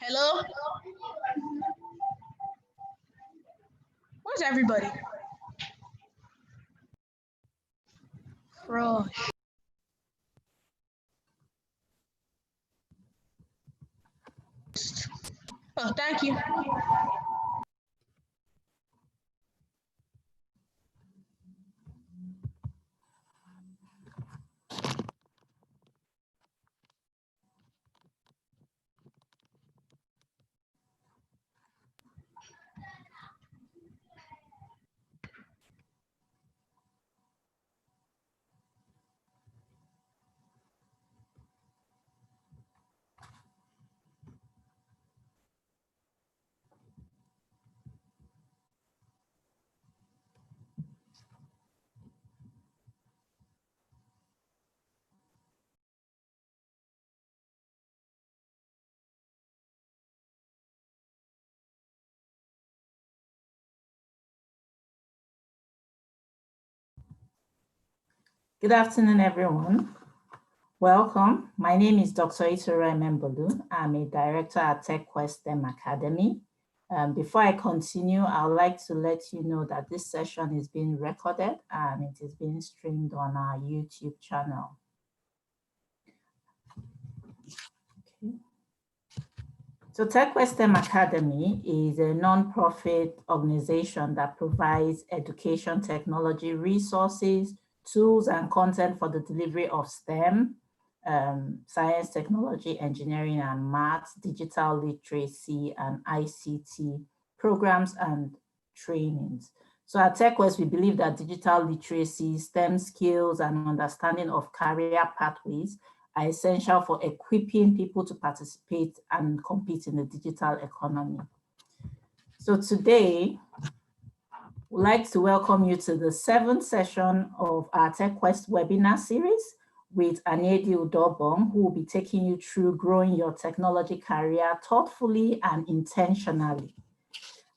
Hello? Where's everybody? Frosh. Oh, thank you. Good afternoon, everyone. Welcome. My name is Dr. Itura Membolu. I'm a director at TechQuest STEM Academy. Before I continue, I would like to let you know that this session is being recorded and it is being streamed on our YouTube channel. Okay. So TechQuest STEM Academy is a non-profit organization that provides education technology resources, tools, and content for the delivery of STEM, science, technology, engineering, and maths, digital literacy, and ICT programs and trainings. So at TechQuest, we believe that digital literacy, STEM skills, and understanding of career pathways are essential for equipping people to participate and compete in the digital economy. So today, we'd like to welcome you to the 7th session of our TechQuest webinar series with Anyedi Udobong, who will be taking you through growing your technology career thoughtfully and intentionally.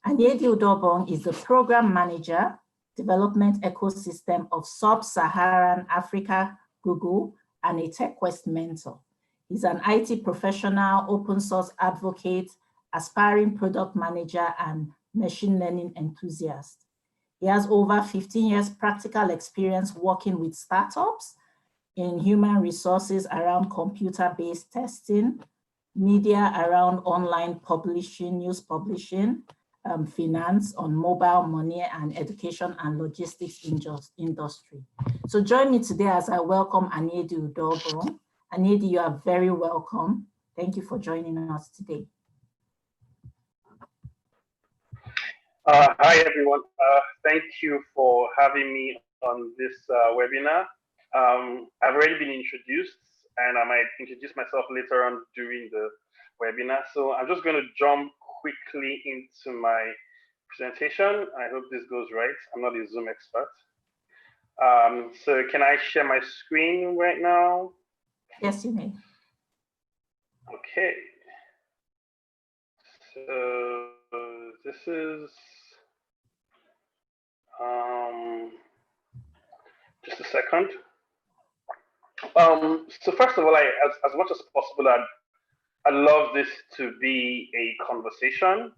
Anyedi Udobong is the Program Manager, Development Ecosystem of Sub-Saharan Africa, Google, and a TechQuest mentor. He's an IT professional, open source advocate, aspiring product manager, and machine learning enthusiast. He has over 15 years practical experience working with startups in human resources around computer-based testing, media around online publishing, news publishing, finance on mobile money, and education and logistics industry. So join me today as I welcome Anyedi Udobong. Anyedi, you are very welcome. Thank you for joining us today. Hi, everyone. Thank you for having me on this webinar. I've already been introduced, and I might introduce myself later on during the webinar. So I'm just going to jump quickly into my presentation. I hope this goes right. I'm not a Zoom expert. So can I share my screen right now? Yes, you may. Okay. So this is just a second. So first of all, as much as possible, I'd love this to be a conversation.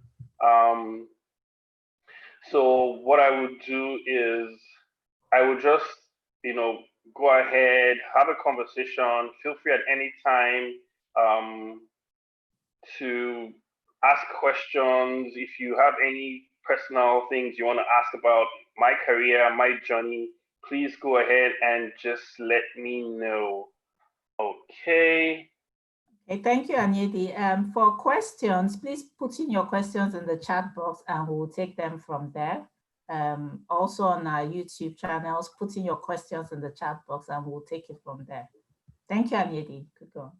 So what I would do is I would just, go ahead, have a conversation. Feel free at any time to ask questions. If you have any personal things you want to ask about my career, my journey, please go ahead and just let me know. Okay. Okay, thank you, Anyedi. For questions, please put in your questions in the chat box and we'll take them from there. Also on our YouTube channels, put in your questions in the chat box and we'll take it from there. Thank you, Anyedi. Good go.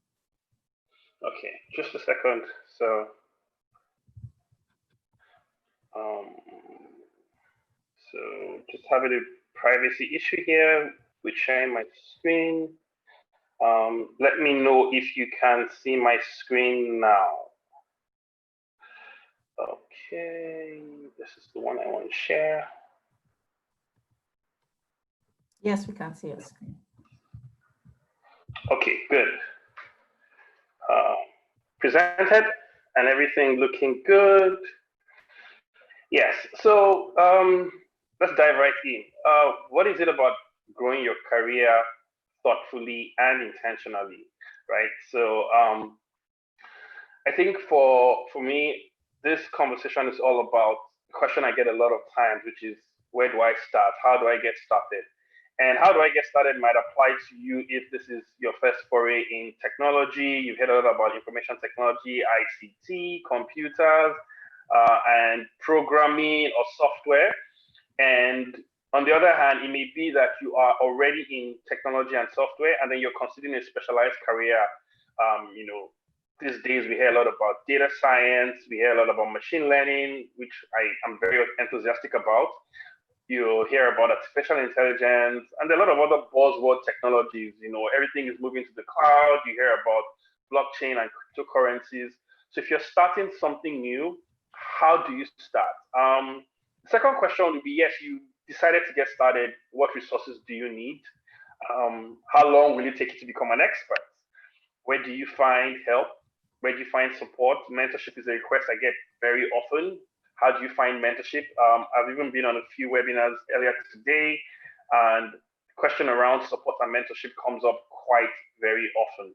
Okay, just a second. So, just having a privacy issue here with sharing my screen. Let me know if you can see my screen now. Okay, this is the one I want to share. Yes, we can see your screen. Okay, good. Presented. and everything looking good. Yes, so let's dive right in. What is it about growing your career thoughtfully and intentionally, right? So I think for me, this conversation is all about the question I get a lot of times, which is where do I start? How do I get started? And how do I get started might apply to you if this is your first foray in technology. You've heard a lot about information technology, ICT, computers, and programming or software. And on the other hand, it may be that you are already in technology and software, and then you're considering a specialized career. These days we hear a lot about data science, we hear a lot about machine learning, which I am very enthusiastic about. You hear about artificial intelligence and a lot of other buzzword technologies. Everything is moving to the cloud. You hear about blockchain and cryptocurrencies. So if you're starting something new, how do you start? The second question would be, yes, you decided to get started. What resources do you need? How long will it take you to become an expert? Where do you find help? Where do you find support? Mentorship is a request I get very often. How do you find mentorship? I've even been on a few webinars earlier today, and the question around support and mentorship comes up quite very often.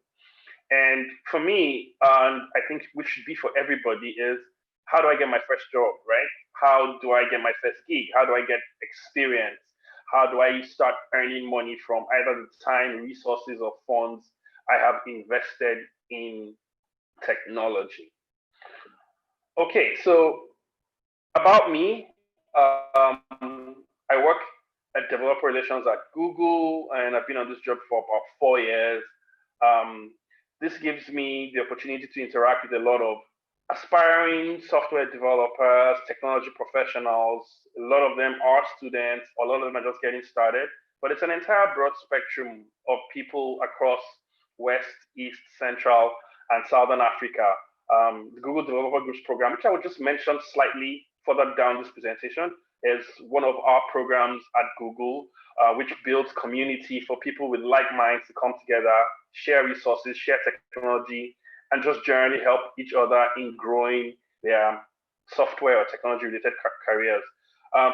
And for me, and I think which should be for everybody, is how do I get my first job, right? How do I get my first gig? How do I get experience? How do I start earning money from either the time, resources, or funds I have invested in technology? Okay, so about me, I work at developer relations at Google, and I've been on this job for about 4 years. This gives me the opportunity to interact with a lot of aspiring software developers, technology professionals. A lot of them are students, a lot of them are just getting started, but it's an entire broad spectrum of people across West, East, Central, and Southern Africa. The Google Developer Groups program, which I would just mention slightly further down this presentation, is one of our programs at Google, which builds community for people with like minds to come together, share resources, share technology, and just generally help each other in growing their software or technology related careers.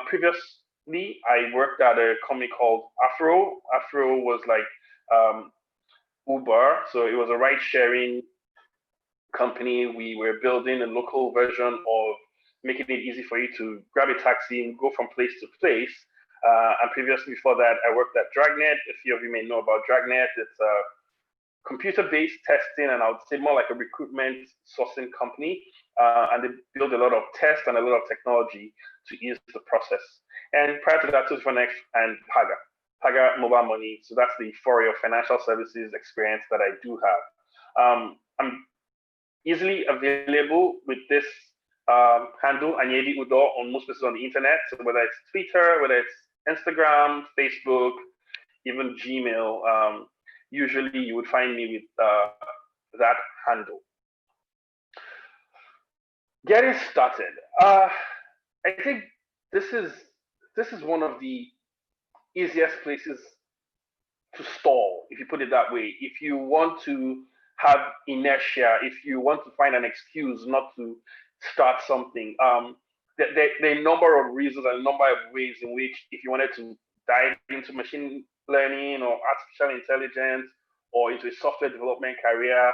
Previously, I worked at a company called Afro. Afro was like Uber, so it was a ride sharing company. We were building a local version of making it easy for you to grab a taxi and go from place to place. And previously, before that, I worked at Dragnet. A few of you may know about Dragnet. It's a computer-based testing, and I would say more like a recruitment sourcing company. And they build a lot of tests and a lot of technology to ease the process. And prior to that, Tufanex and Paga Mobile Money. So that's the foray of financial services experience that I do have. I'm easily available with this handle, Anyedi Udo, on most places on the internet. So whether it's Twitter, whether it's Instagram, Facebook, even Gmail, usually you would find me with that handle. Getting started. I think this is one of the easiest places to stall, if you put it that way. If you want to have inertia, if you want to find an excuse not to start something, there are a number of reasons and a number of ways in which, if you wanted to dive into machine learning or artificial intelligence or into a software development career,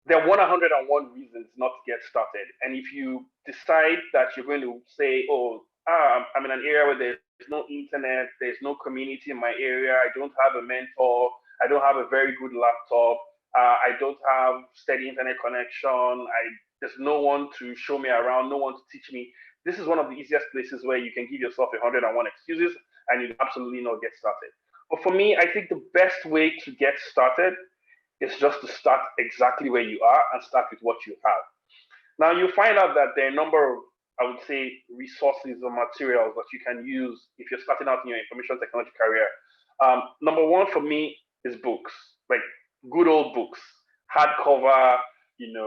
there are 101 reasons not to get started. And if you decide that you're going to say, oh, I'm in an area where there's no internet, there's no community in my area, I don't have a mentor, I don't have a very good laptop, I don't have steady internet connection, there's no one to show me around, no one to teach me. This is one of the easiest places where you can give yourself 101 excuses and you absolutely not get started. But for me, I think the best way to get started is just to start exactly where you are and start with what you have. Now you find out that there are a number of, I would say, resources or materials that you can use if you're starting out in your information technology career. Number one for me is books, like good old books, hardcover,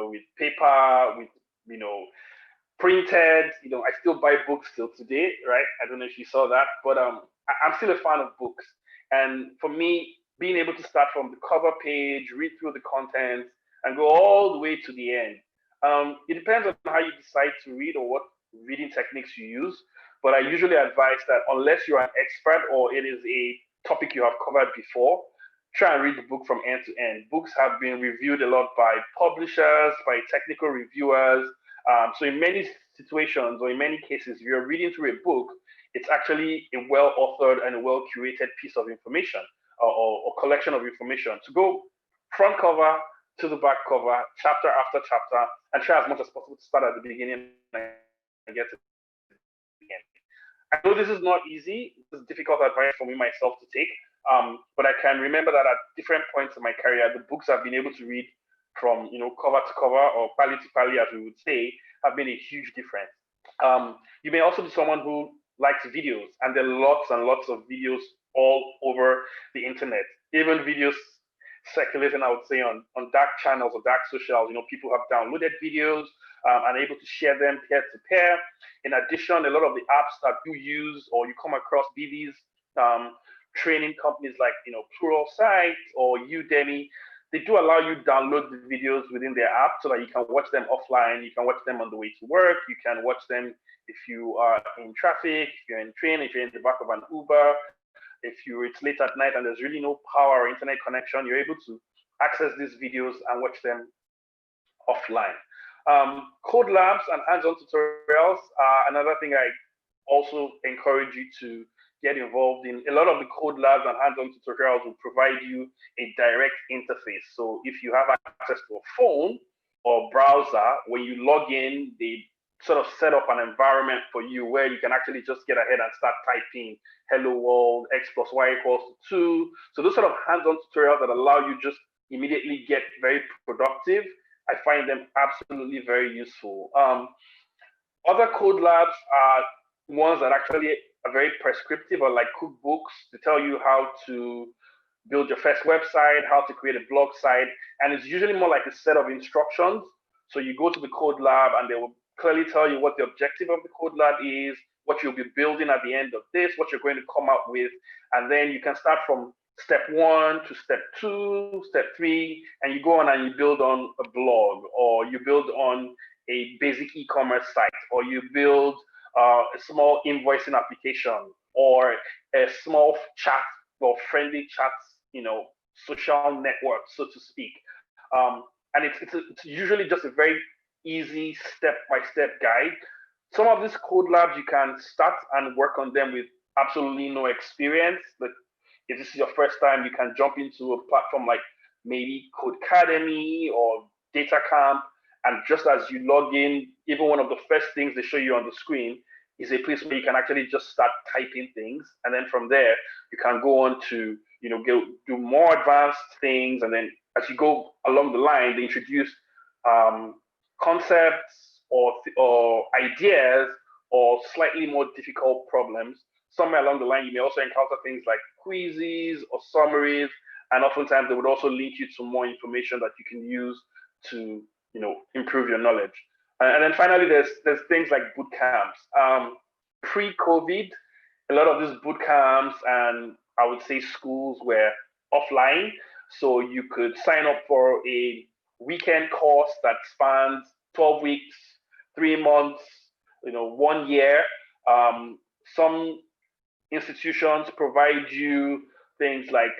with paper, with, printed. I still buy books till today, right? I don't know if you saw that, but I'm still a fan of books. And for me, being able to start from the cover page, read through the content, and go all the way to the end. It depends on how you decide to read or what reading techniques you use, but I usually advise that unless you're an expert or it is a topic you have covered before, try and read the book from end to end. Books have been reviewed a lot by publishers, by technical reviewers. So in many situations or in many cases, if you're reading through a book, it's actually a well-authored and a well-curated piece of information or collection of information. To go front cover to the back cover, chapter after chapter, and try as much as possible to start at the beginning and get to the end. I know this is not easy. This is difficult advice for me myself to take, but I can remember that at different points in my career, the books I've been able to read from cover to cover or pali to pali, as we would say, have been a huge difference. You may also be someone who likes videos, and there are lots and lots of videos all over the internet, even videos circulating, I would say, on dark channels or dark socials. People have downloaded videos and able to share them peer to peer. In addition, a lot of the apps that you use or you come across, be these training companies like Pluralsight or Udemy, they do allow you to download the videos within their app so that you can watch them offline. You can watch them on the way to work. You can watch them if you are in traffic, if you're in train, if you're in the back of an Uber, if it's late at night and there's really no power or internet connection, you're able to access these videos and watch them offline. Code labs and hands-on tutorials are another thing I also encourage you to get involved in. A lot of the code labs and hands-on tutorials will provide you a direct interface. So if you have access to a phone or browser, when you log in, they sort of set up an environment for you where you can actually just get ahead and start typing hello world, x plus y equals to 2. So those sort of hands-on tutorials that allow you just immediately get very productive, I find them absolutely very useful. Other code labs are ones that actually are very prescriptive, or like cookbooks to tell you how to build your first website, how to create a blog site, and it's usually more like a set of instructions. So you go to the code lab and they will clearly tell you what the objective of the code lab is, what you'll be building at the end of this, what you're going to come up with, and then you can start from step 1 to step 2, step 3, and you go on and you build on a blog, or you build on a basic e-commerce site, or you build a small invoicing application, or a small chat or friendly chat, social network, so to speak. And it's usually just a very easy step-by-step guide. Some of these code labs, you can start and work on them with absolutely no experience. But if this is your first time, you can jump into a platform like maybe Codecademy or DataCamp. And just as you log in, even one of the first things they show you on the screen is a place where you can actually just start typing things. And then from there, you can go on to, do more advanced things. And then as you go along the line, they introduce concepts or ideas or slightly more difficult problems. Somewhere along the line, you may also encounter things like quizzes or summaries, and oftentimes they would also link you to more information that you can use to improve your knowledge. And then finally, there's things like boot camps. Pre-COVID, a lot of these boot camps and I would say schools were offline, so you could sign up for a weekend course that spans 12 weeks, 3 months, 1 year. Some institutions provide you things like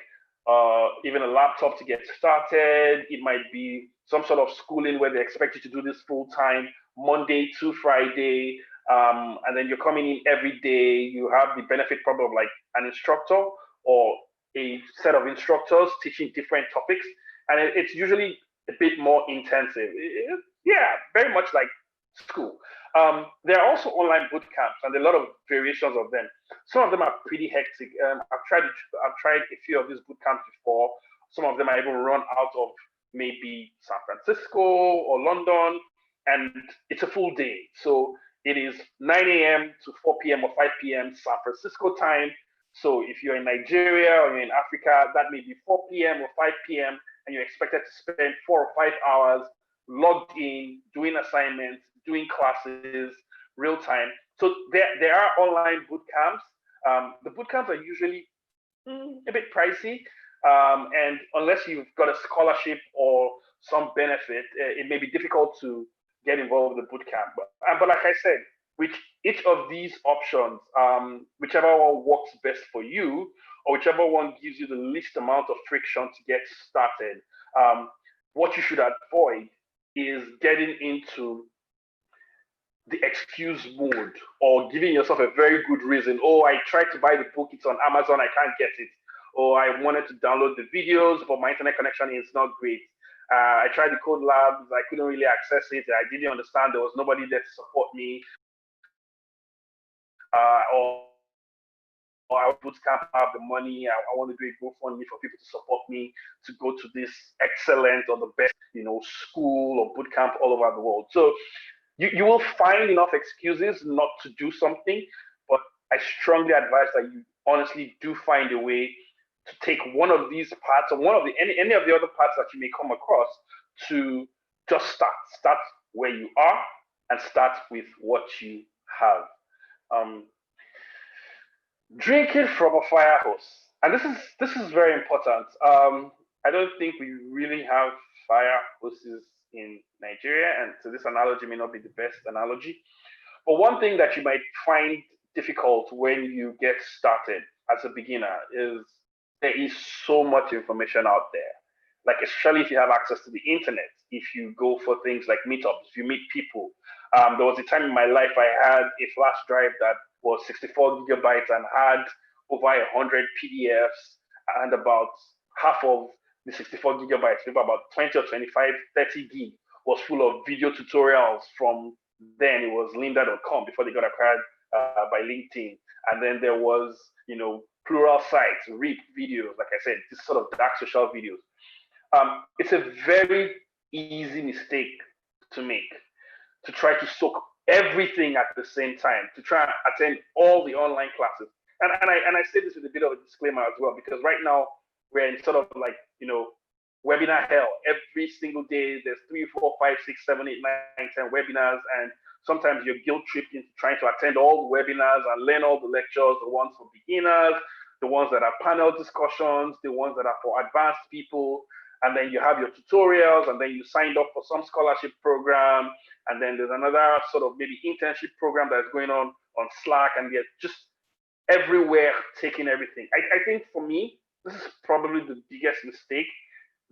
even a laptop to get started. It might be some sort of schooling where they expect you to do this full time, Monday to Friday, and then you're coming in every day. You have the benefit probably of like an instructor or a set of instructors teaching different topics, and it's usually a bit more intensive. Yeah, very much like school. There are also online boot camps, and a lot of variations of them. Some of them are pretty hectic. I've tried a few of these boot camps before. Some of them are even run out of maybe San Francisco or London, and it's a full day. So it is 9 a.m. to 4 p.m. or 5 p.m. San Francisco time. So if you're in Nigeria or you're in Africa, that may be 4 p.m. or 5 p.m. and you're expected to spend 4 or 5 hours logged in, doing assignments, doing classes, real time. So there are online boot camps. The boot camps are usually a bit pricey. And unless you've got a scholarship or some benefit, it may be difficult to get involved with the bootcamp. But like I said, with each of these options, whichever one works best for you, or whichever one gives you the least amount of friction to get started, what you should avoid is getting into the excuse mode or giving yourself a very good reason. Oh, I tried to buy the book, it's on Amazon, I can't get it. Or I wanted to download the videos, but my internet connection is not great. I tried the code labs, I couldn't really access it. I didn't understand, there was nobody there to support me. Or I bootcamp, have the money. I want to do a GoFundMe for people to support me to go to this excellent or the best, school or bootcamp all over the world. So you will find enough excuses not to do something, but I strongly advise that you honestly do find a way to take one of these parts or any of the other parts that you may come across to just start where you are and start with what you have. Drinking from a fire hose, and this is very important. I don't think we really have fire hoses in Nigeria, and so this analogy may not be the best analogy. But one thing that you might find difficult when you get started as a beginner is there is so much information out there. Like, especially if you have access to the internet, if you go for things like meetups, if you meet people. There was a time in my life I had a flash drive that was 64 gigabytes and had over 100 PDFs, and about half of the 64 gigabytes, maybe about 20 or 25, 30 gig was full of video tutorials from then. It was lynda.com before they got acquired by LinkedIn. And then there was, plural sites, RIP videos, like I said, this sort of dark social videos. It's a very easy mistake to make, to try to soak everything at the same time, to try and attend all the online classes. And I say this with a bit of a disclaimer as well, because right now we're in sort of like, webinar hell. Every single day there's 3, 4, 5, 6, 7, 8, 9, 10 webinars, and sometimes you're guilt tripped into trying to attend all the webinars and learn all the lectures, the ones for beginners, the ones that are panel discussions, the ones that are for advanced people. And then you have your tutorials, and then you signed up for some scholarship program, and then there's another sort of maybe internship program that's going on Slack, and you're just everywhere taking everything. I think for me, this is probably the biggest mistake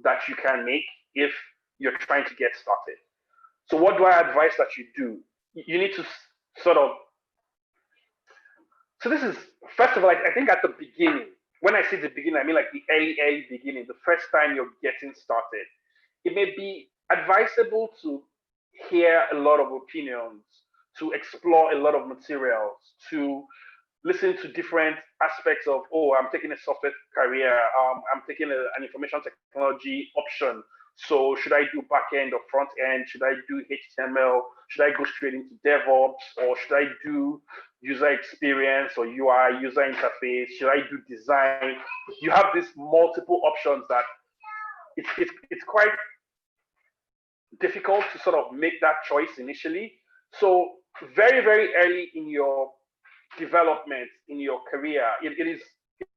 that you can make if you're trying to get started. So what do I advise that you do? You need to sort of, so this is, first of all, I think at the beginning, when I say the beginning, I mean like the early beginning, the first time you're getting started, it may be advisable to hear a lot of opinions, to explore a lot of materials, to listen to different aspects of, oh, I'm taking a software career, I'm taking an information technology option. So should I do backend or front end? Should I do HTML? Should I go straight into DevOps? Or should I do user experience or UI, user interface? Should I do design? You have these multiple options that it's quite difficult to sort of make that choice initially. So very, very early in your development, in your career, it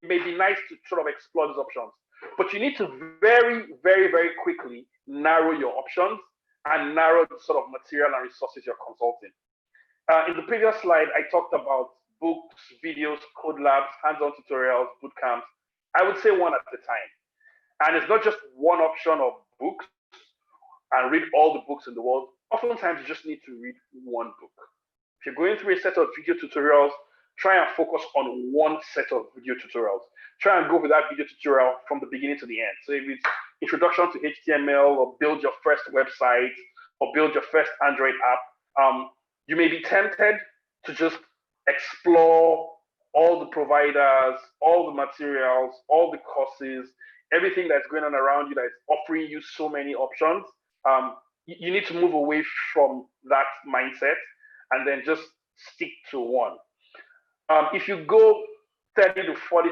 may be nice to sort of explore these options. But you need to very, very, very quickly narrow your options and narrow the sort of material and resources you're consulting. In the previous slide, I talked about books, videos, code labs, hands-on tutorials, bootcamps. I would say one at a time. And it's not just one option of books and read all the books in the world. Oftentimes, you just need to read one book. If you're going through a set of video tutorials, try and focus on one set of video tutorials. Try and go with that video tutorial from the beginning to the end. So if it's introduction to HTML, or build your first website, or build your first Android app, you may be tempted to just explore all the providers, all the materials, all the courses, everything that's going on around you that is offering you so many options. You need to move away from that mindset and then just stick to one. If you go 30 to 40,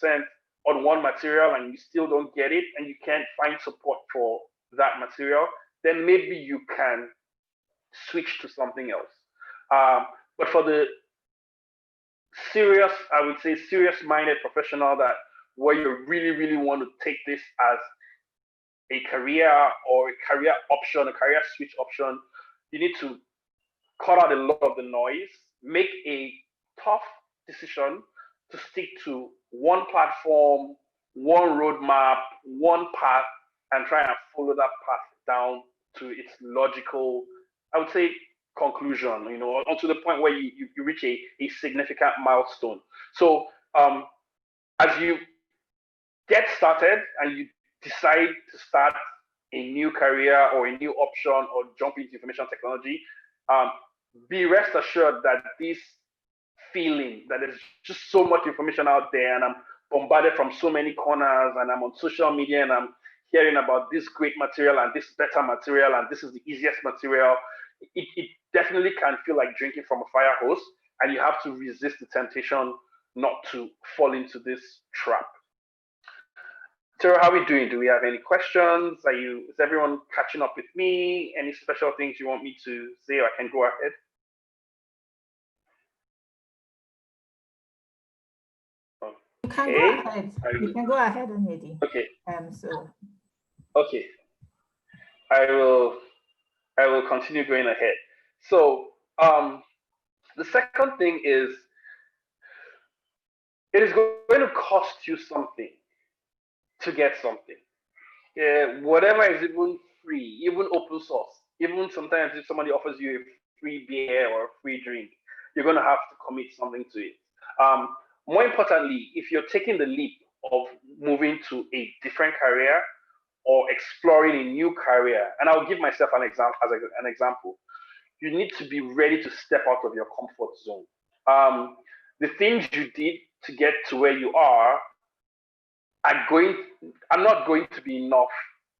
50% on one material and you still don't get it and you can't find support for that material, then maybe you can switch to something else. But for the serious, I would say serious-minded professional that where you really, really want to take this as a career or a career option, a career switch option, you need to cut out a lot of the noise, make a tough decision to stick to one platform, one roadmap, one path, and try and follow that path down to its logical, I would say, conclusion, to the point where you reach a significant milestone. So as you get started and you decide to start a new career or a new option or jump into information technology, be rest assured that this feeling that there's just so much information out there and I'm bombarded from so many corners and I'm on social media and I'm hearing about this great material and this better material and this is the easiest material, it definitely can feel like drinking from a fire hose, and you have to resist the temptation not to fall into this trap. Tara, how are we doing? Do we have any questions? Is everyone catching up with me? Any special things you want me to say, or I can go ahead? You can go ahead. You can go ahead, Onyedi. Okay. Okay. I will continue going ahead. So the second thing is, it is going to cost you something to get something. Whatever is even free, even open source, even sometimes if somebody offers you a free beer or a free drink, you're going to have to commit something to it. More importantly, if you're taking the leap of moving to a different career or exploring a new career, and I'll give myself an example, you need to be ready to step out of your comfort zone. The things you did to get to where you are not going to be enough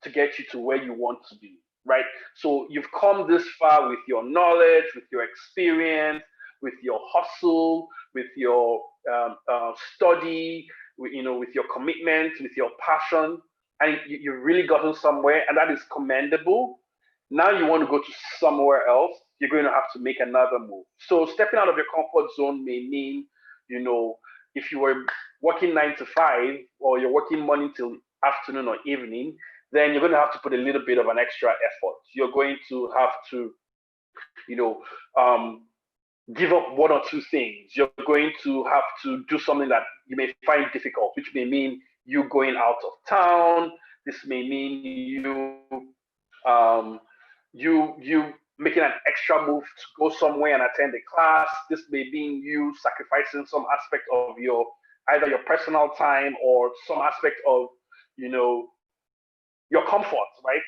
to get you to where you want to be, right? So you've come this far with your knowledge, with your experience, with your hustle, with your study, with your commitment, with your passion, and you've really gotten somewhere, and that is commendable. Now you want to go to somewhere else, you're going to have to make another move. So stepping out of your comfort zone may mean, if you were working 9 to 5, or you're working morning till afternoon or evening, then you're going to have to put a little bit of an extra effort. You're going to have to, give up one or two things. You're going to have to do something that you may find difficult, which may mean you going out of town. This may mean you making an extra move to go somewhere and attend a class. This may mean you sacrificing some aspect of either your personal time or some aspect of your comfort, right?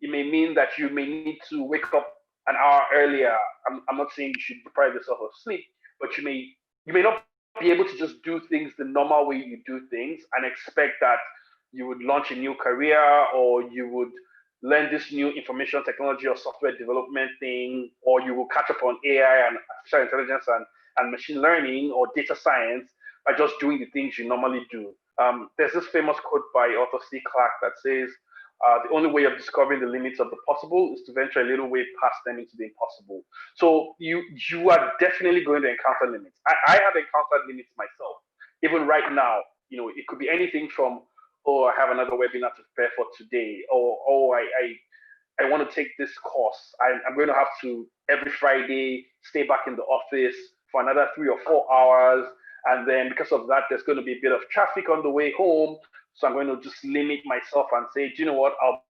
It may mean that you may need to wake up an hour earlier. I'm not saying you should deprive yourself of sleep, but you may not be able to just do things the normal way you do things and expect that you would launch a new career or you would learn this new information technology or software development thing, or you will catch up on AI and artificial intelligence and machine learning or data science by just doing the things you normally do. There's this famous quote by Arthur C. Clarke that says, the only way of discovering the limits of the possible is to venture a little way past them into the impossible. So you are definitely going to encounter limits. I have encountered limits myself. Even right now, it could be anything from, oh, I have another webinar to prepare for today, or oh, I want to take this course. I'm going to have to every Friday stay back in the office for another 3 or 4 hours. And then because of that, there's going to be a bit of traffic on the way home. So I'm going to just limit myself and say, do you know what? I'll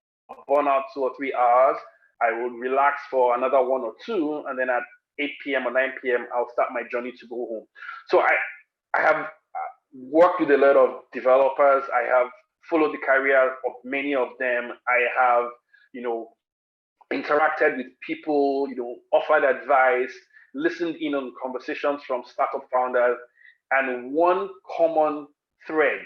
burn out 2 or 3 hours. I will relax for another 1 or 2. And then at 8 p.m. or 9 p.m., I'll start my journey to go home. So I have worked with a lot of developers. I have followed the career of many of them. I have, interacted with people, offered advice, listened in on conversations from startup founders. And one common thread,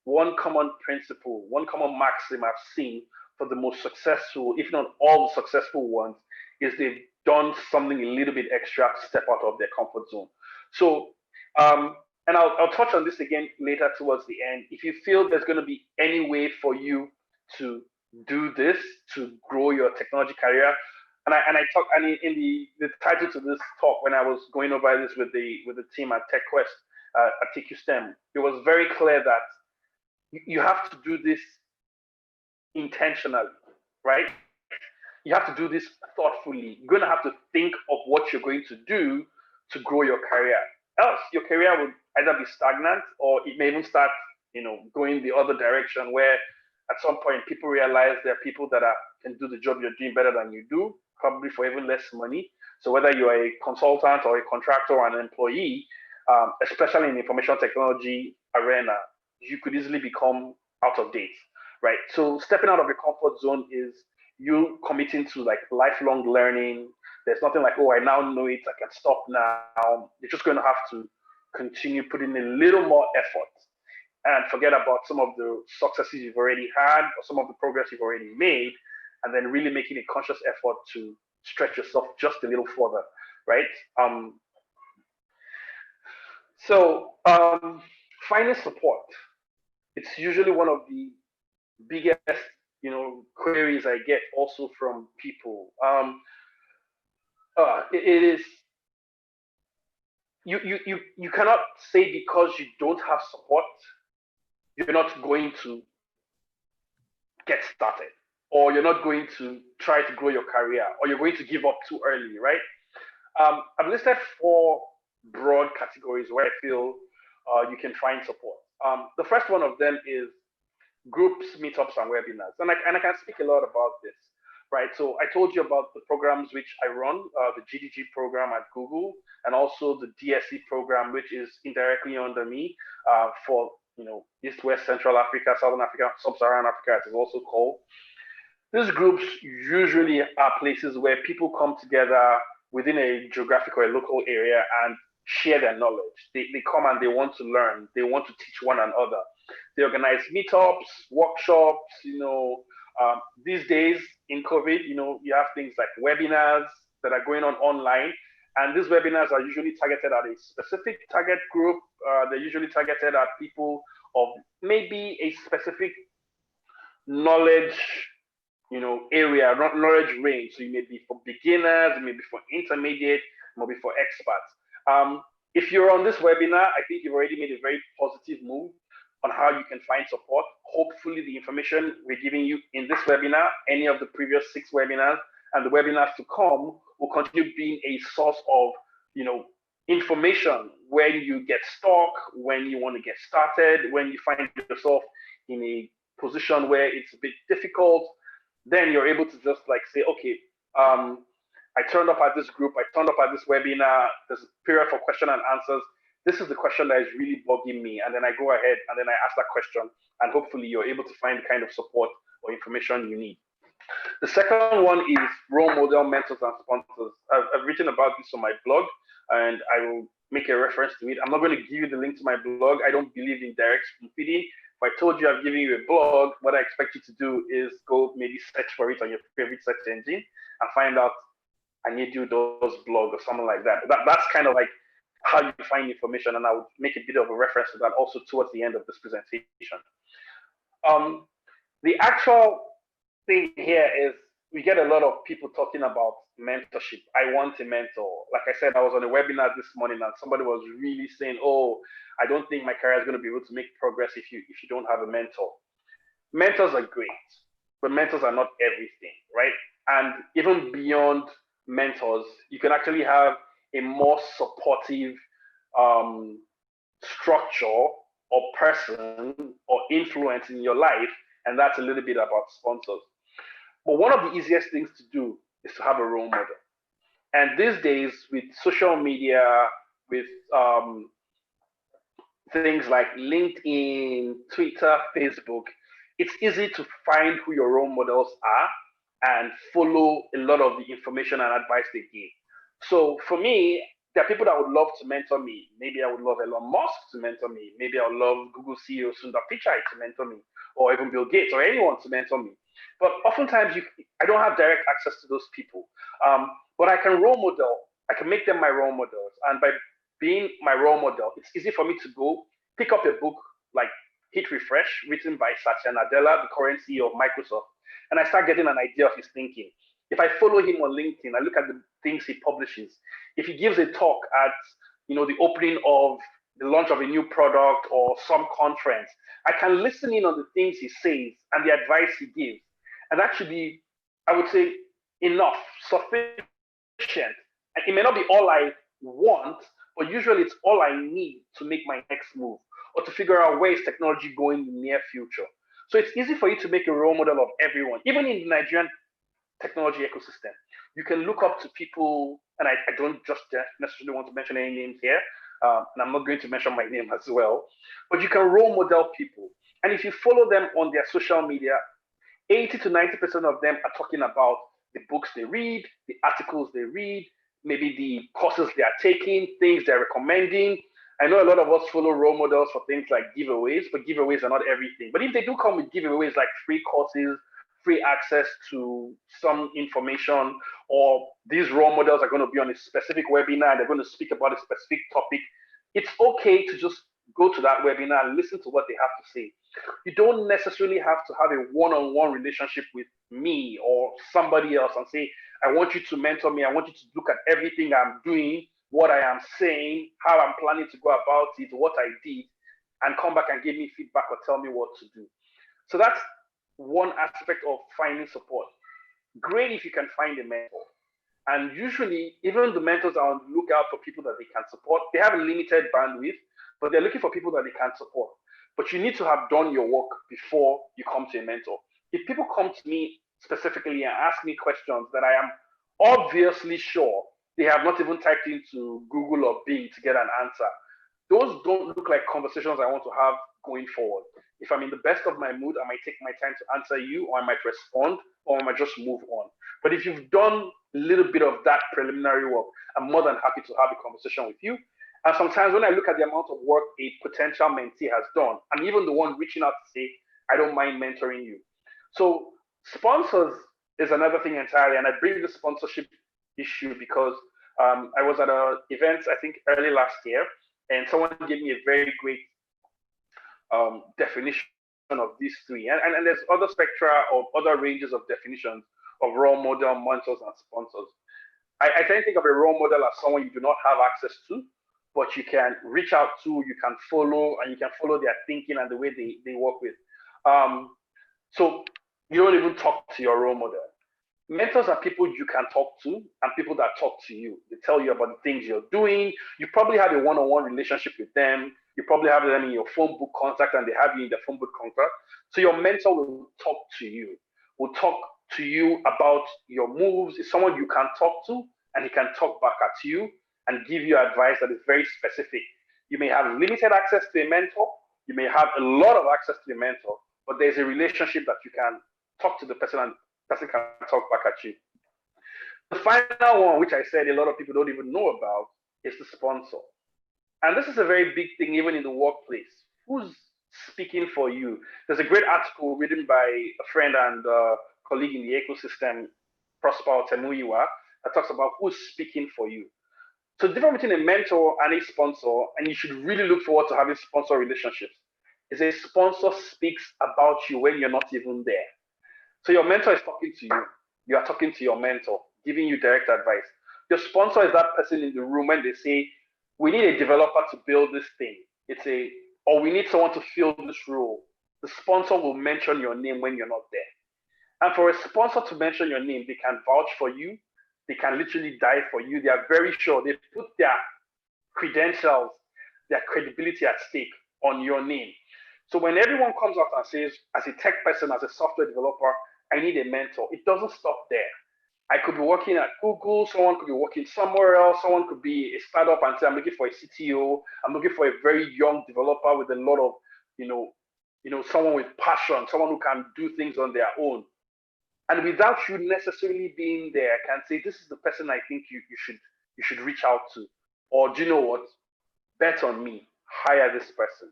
one common principle, one common maxim I've seen for the most successful, if not all the successful ones, is they've done something a little bit extra to step out of their comfort zone. So, and I'll touch on this again later towards the end. If you feel there's going to be any way for you to do this, to grow your technology career, and in the title to this talk, when I was going over this with the team at TechQuest, at TQSTEM, it was very clear that you have to do this intentionally, right? You have to do this thoughtfully. You're going to have to think of what you're going to do to grow your career. Else, your career will either be stagnant or it may even start, going the other direction where at some point people realize there are people that can do the job you're doing better than you do, probably for even less money. So whether you're a consultant or a contractor or an employee, especially in the information technology arena, you could easily become out of date, right? So stepping out of your comfort zone is you committing to like lifelong learning. There's nothing like, oh, I now know it, I can stop now. You're just going to have to continue putting a little more effort and forget about some of the successes you've already had or some of the progress you've already made, and then really making a conscious effort to stretch yourself just a little further, right? So finding support, it's usually one of the biggest, queries I get also from people. It is, you cannot say because you don't have support, you're not going to get started, or you're not going to try to grow your career, or you're going to give up too early, right? I've listed 4 broad categories where I feel you can find support. The first one of them is groups, meetups, and webinars. And I can speak a lot about this, right? So I told you about the programs which I run, the GDG program at Google, and also the DSE program, which is indirectly under me for, East, West, Central Africa, Southern Africa, Sub-Saharan Africa, as it's also called. These groups usually are places where people come together within a geographic or a local area and share their knowledge. They come and they want to learn. They want to teach one another. They organize meetups, workshops. These days in COVID, you have things like webinars that are going on online. And these webinars are usually targeted at a specific target group. They're usually targeted at people of maybe a specific knowledge area, knowledge range. So it may be for beginners, it may be for intermediate, it may be for experts. If you're on this webinar, I think you've already made a very positive move on how you can find support. Hopefully the information we're giving you in this webinar, any of the previous 6 webinars, and the webinars to come will continue being a source of, information when you get stuck, when you want to get started, when you find yourself in a position where it's a bit difficult. Then you're able to just like say, okay, I turned up at this group, I turned up at this webinar, there's a period for question and answers. This is the question that is really bugging me. And then I go ahead and then I ask that question, and hopefully you're able to find the kind of support or information you need. The second one is role model, mentors, and sponsors. I've written about this on my blog, and I will make a reference to it. I'm not going to give you the link to my blog. I don't believe in direct spoon feeding. If I told you I've given you a blog, what I expect you to do is go maybe search for it on your favorite search engine and find out I need you those blog or something like that. That's kind of like how you find information, and I would make a bit of a reference to that also towards the end of this presentation. The actual thing here is we get a lot of people talking about mentorship. I want a mentor. Like I said, I was on a webinar this morning and somebody was really saying, oh, I don't think my career is going to be able to make progress if you don't have a mentor. Mentors are great, but mentors are not everything, right? And even beyond mentors, you can actually have a more supportive structure or person or influence in your life, and that's a little bit about sponsors. But one of the easiest things to do is to have a role model. And these days, with social media, with things like LinkedIn, Twitter, Facebook, it's easy to find who your role models are and follow a lot of the information and advice they give. So for me, there are people that would love to mentor me. Maybe I would love Elon Musk to mentor me. Maybe I would love Google CEO Sundar Pichai to mentor me, or even Bill Gates or anyone to mentor me. But oftentimes, I don't have direct access to those people. But I can role model. I can make them my role models. And by being my role model, it's easy for me to go pick up a book like Hit Refresh, written by Satya Nadella, the current CEO of Microsoft, and I start getting an idea of his thinking. If I follow him on LinkedIn, I look at the things he publishes. If he gives a talk at the opening of the launch of a new product or some conference, I can listen in on the things he says and the advice he gives. and that should be, I would say, enough, sufficient. And it may not be all I want, but usually it's all I need to make my next move or to figure out where is technology going in the near future. So it's easy for you to make a role model of everyone, even in the Nigerian technology ecosystem. You can look up to people, and I don't just necessarily want to mention any names here, and I'm not going to mention my name as well, but you can role model people. And if you follow them on their social media, 80 to 90% of them are talking about the books they read, the articles they read, maybe the courses they are taking, things they're recommending. I know a lot of us follow role models for things like giveaways, but giveaways are not everything. But if they do come with giveaways like free courses, free access to some information, or these role models are going to be on a specific webinar, they're going to speak about a specific topic, it's okay to just go to that webinar and listen to what they have to say. You don't necessarily have to have a one-on-one relationship with me or somebody else and say, I want you to mentor me. I want you to look at everything I'm doing, what I am saying, how I'm planning to go about it, what I did, and come back and give me feedback or tell me what to do. So that's one aspect of finding support. Great if you can find a mentor. And usually, even the mentors are on the lookout for people that they can support. They have a limited bandwidth, but they're looking for people that they can support. But you need to have done your work before you come to a mentor. If people come to me specifically and ask me questions that I am obviously sure they have not even typed into Google or Bing to get an answer, those don't look like conversations I want to have going forward. If I'm in the best of my mood, I might take my time to answer you, or I might respond, or I might just move on. But if you've done a little bit of that preliminary work, I'm more than happy to have a conversation with you. And sometimes when I look at the amount of work a potential mentee has done, I'm even the one reaching out to say, I don't mind mentoring you. So sponsors is another thing entirely. And I bring the sponsorship issue because I was at an event, I think early last year, and someone gave me a very great definition of these three. And there's other spectra or other ranges of definitions of role model, mentors, and sponsors. I tend to think of a role model as someone you do not have access to, but you can reach out to, you can follow, and you can follow their thinking and the way they work with. So you don't even talk to your role model. Mentors are people you can talk to and people that talk to you. They tell you about the things you're doing. You probably have a one-on-one relationship with them. You probably have them in your phone book contact and they have you in their phone book contact. So your mentor will talk to you, will talk to you about your moves. It's someone you can talk to and he can talk back at you and give you advice that is very specific. You may have limited access to a mentor. You may have a lot of access to a mentor, but there's a relationship that you can talk to the person and the person can talk back at you. The final one, which I said a lot of people don't even know about, is the sponsor. And this is a very big thing, even in the workplace. Who's speaking for you? There's a great article written by a friend and colleague in the ecosystem, Prosper Temuyiwa, that talks about who's speaking for you. So the difference between a mentor and a sponsor, and you should really look forward to having sponsor relationships, is a sponsor speaks about you when you're not even there. So your mentor is talking to you. You are talking to your mentor, giving you direct advice. Your sponsor is that person in the room when they say, we need a developer to build this thing. Or we need someone to fill this role. The sponsor will mention your name when you're not there. And for a sponsor to mention your name, they can vouch for you. They can literally die for you. They are very sure. They put their credentials, their credibility at stake on your name. So when everyone comes out and says, as a tech person, as a software developer, I need a mentor, it doesn't stop there. I could be working at Google, someone could be working somewhere else, someone could be a startup and say, I'm looking for a CTO, I'm looking for a very young developer with a lot of, someone with passion, someone who can do things on their own. And without you necessarily being there, I can say, this is the person I think you should reach out to. Or do you know what? Bet on me, hire this person.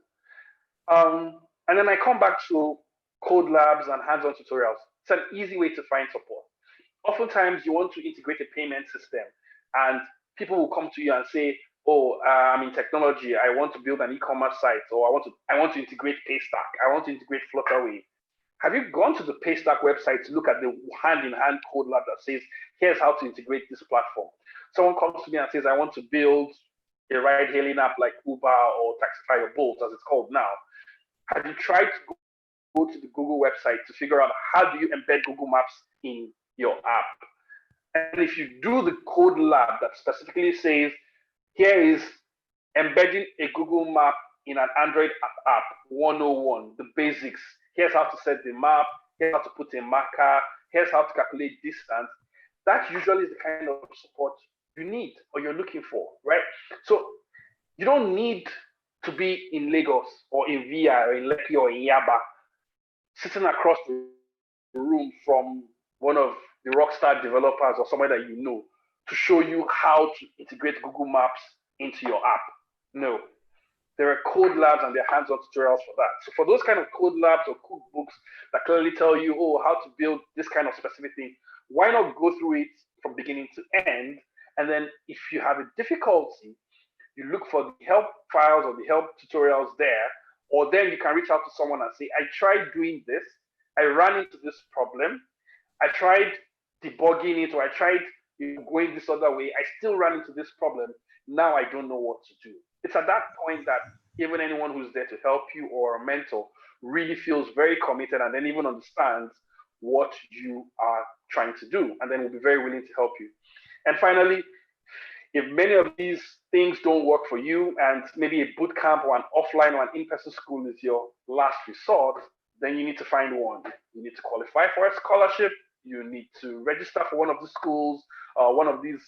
And then I come back to code labs and hands-on tutorials. It's an easy way to find support. Oftentimes you want to integrate a payment system and people will come to you and say, oh, I'm in technology. I want to build an e-commerce site, or I want to integrate Paystack. I want to integrate Flutterwave. Have you gone to the Paystack website to look at the hand-in-hand code lab that says, here's how to integrate this platform? Someone comes to me and says, I want to build a ride-hailing app like Uber or Taxify or Bolt, as it's called now. Have you tried to go to the Google website to figure out how do you embed Google Maps in your app. And if you do the code lab that specifically says, here is embedding a Google map in an Android app 101, the basics. Here's how to set the map, here's how to put a marker, here's how to calculate distance. That usually is the kind of support you need or you're looking for, right? So you don't need to be in Lagos or in VI or in Lekki or in Yaba, sitting across the room from one of the rockstar developers or somebody that you know to show you how to integrate Google Maps into your app. No, there are code labs and there are hands-on tutorials for that. So for those kind of code labs or cookbooks that clearly tell you, oh, how to build this kind of specific thing, why not go through it from beginning to end? And then if you have a difficulty, you look for the help files or the help tutorials there, or then you can reach out to someone and say, I tried doing this, I ran into this problem, I tried debugging it, or I tried going this other way, I still ran into this problem, now I don't know what to do. It's at that point that even anyone who's there to help you or a mentor really feels very committed and then even understands what you are trying to do, and then will be very willing to help you. And finally, if many of these things don't work for you and maybe a boot camp or an offline or an in-person school is your last resort, then you need to find one. You need to qualify for a scholarship. You need to register for one of the schools, one of these,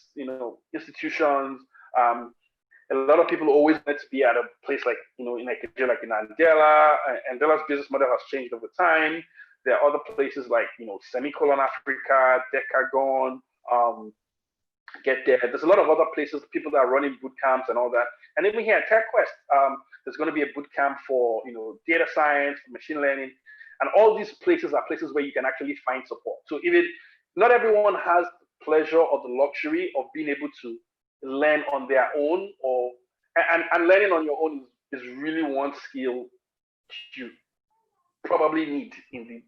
institutions. A lot of people always want to be at a place like, in Nigeria, like in Andela. Andela's business model has changed over time. There are other places like, Semicolon Africa, Decagon, Get There. There's a lot of other places, people that are running boot camps and all that. And even here at TechQuest, there's going to be a boot camp for, data science, machine learning. And all these places are places where you can actually find support. So even not everyone has the pleasure or the luxury of being able to learn on their own, and learning on your own is really one skill you probably need in the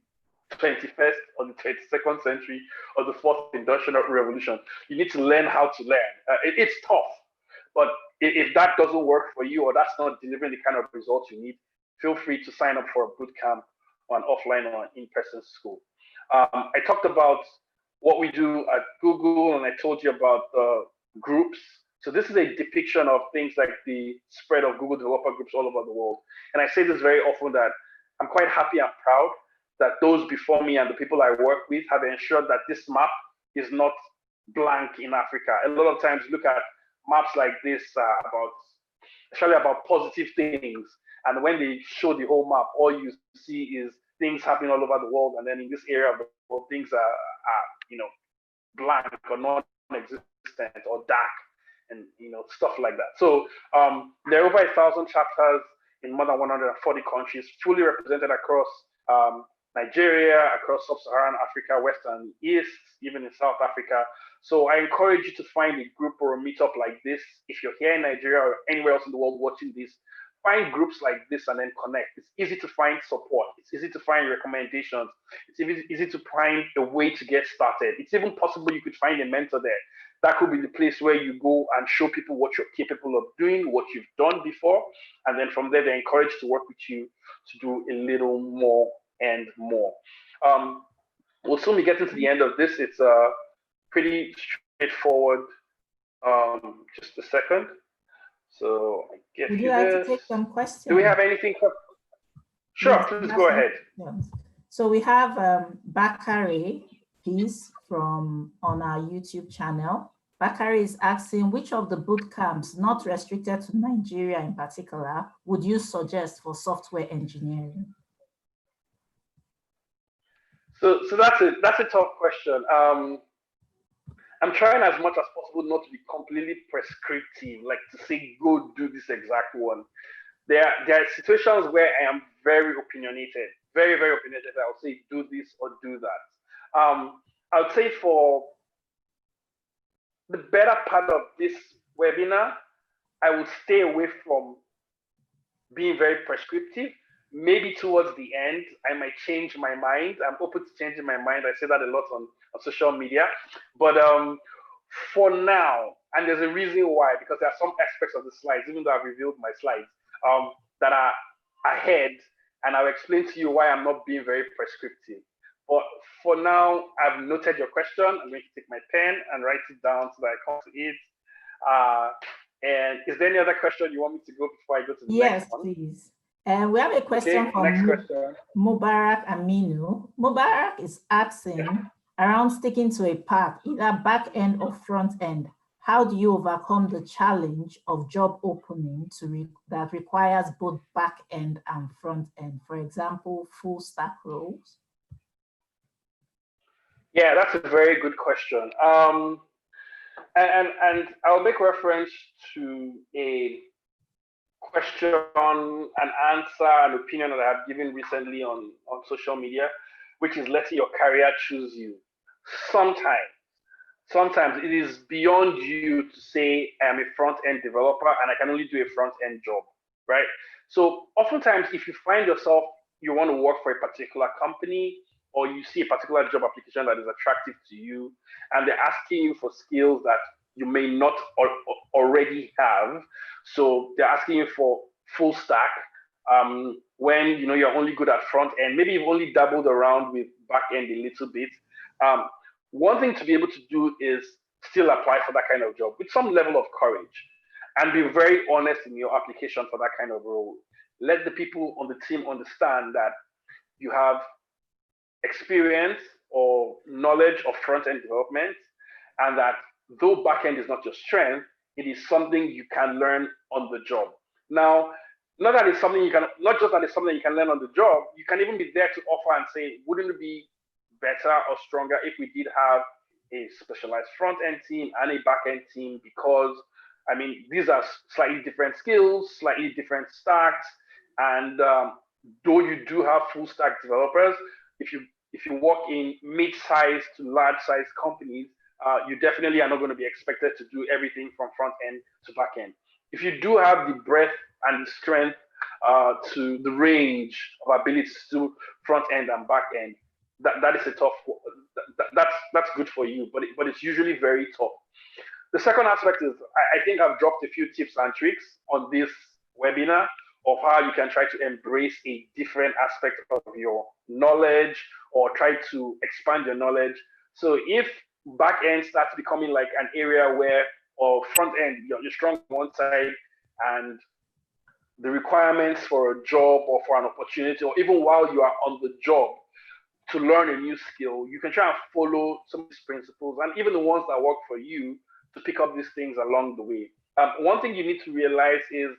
21st or the 22nd century or the fourth industrial revolution. You need to learn how to learn. It's tough, but if that doesn't work for you or that's not delivering the kind of results you need, feel free to sign up for a boot camp or an offline or an in-person school. I talked about what we do at Google, and I told you about the groups. So this is a depiction of things like the spread of Google developer groups all over the world. And I say this very often that I'm quite happy and proud that those before me and the people I work with have ensured that this map is not blank in Africa. A lot of times you look at maps like this especially about positive things. And when they show the whole map, all you see is things happening all over the world. And then in this area of the world, things are blank or non-existent or dark and stuff like that. So there are over 1,000 chapters in more than 140 countries, fully represented across Nigeria, across sub-Saharan Africa, West and East, even in South Africa. So I encourage you to find a group or a meetup like this. If you're here in Nigeria or anywhere else in the world watching this, find groups like this and then connect. It's easy to find support. It's easy to find recommendations. It's easy to find a way to get started. It's even possible you could find a mentor there. That could be the place where you go and show people what you're capable of doing, what you've done before. And then from there, they're encouraged to work with you to do a little more and more. We'll soon be getting to the end of this. It's pretty straightforward. Just a second. So I guess would you like to take some questions? Do we have anything? Sure, yes, please go ahead. Yes. So we have Bakari piece on our YouTube channel. Bakari is asking, which of the boot camps, not restricted to Nigeria in particular, would you suggest for software engineering? So that's a tough question. I'm trying as much as possible not to be completely prescriptive, like to say, go do this exact one. There are situations where I am very opinionated, very, very opinionated. I'll say, do this or do that. I would say for the better part of this webinar, I would stay away from being very prescriptive. Maybe towards the end, I might change my mind. I'm open to changing my mind. I say that a lot on social media. But for now, and there's a reason why, because there are some aspects of the slides, even though I've revealed my slides, that are ahead and I'll explain to you why I'm not being very prescriptive. But for now, I've noted your question. I'm going to take my pen and write it down so that I come to it. And is there any other question you want me to go before I go to the next one? Yes, please. We have a question from Mubarak Aminu. Mubarak is asking, around sticking to a path, either back end or front end, how do you overcome the challenge of job opening that requires both back end and front end? For example, full stack roles. Yeah, that's a very good question. And I'll make reference to a question, an answer, an opinion that I've given recently on social media, which is letting your career choose you. Sometimes it is beyond you to say I'm a front-end developer and I can only do a front-end job, right? So oftentimes if you find yourself, you want to work for a particular company, or you see a particular job application that is attractive to you, and they're asking you for skills that you may not already have. So they're asking you for full stack when you're only good at front end. Maybe you've only dabbled around with back end a little bit. One thing to be able to do is still apply for that kind of job with some level of courage, and be very honest in your application for that kind of role. Let the people on the team understand that you have experience or knowledge of front-end development, and that though backend is not your strength, it is something you can learn on the job. Now, not just that it's something you can learn on the job, you can even be there to offer and say, wouldn't it be better or stronger if we did have a specialized front-end team and a back-end team? Because I mean, these are slightly different skills, slightly different stacks, and though you do have full stack developers, if you work in mid-sized to large-sized companies, you definitely are not going to be expected to do everything from front end to back end. If you do have the breadth and the strength to the range of abilities to front end and back end, that is a tough. That's good for you, but it's usually very tough. The second aspect is I think I've dropped a few tips and tricks on this webinar of how you can try to embrace a different aspect of your knowledge or try to expand your knowledge. So if back end starts becoming like an area where, or front end, you're strong on one side, and the requirements for a job or for an opportunity, or even while you are on the job to learn a new skill, you can try and follow some of these principles, and even the ones that work for you, to pick up these things along the way. One thing you need to realize is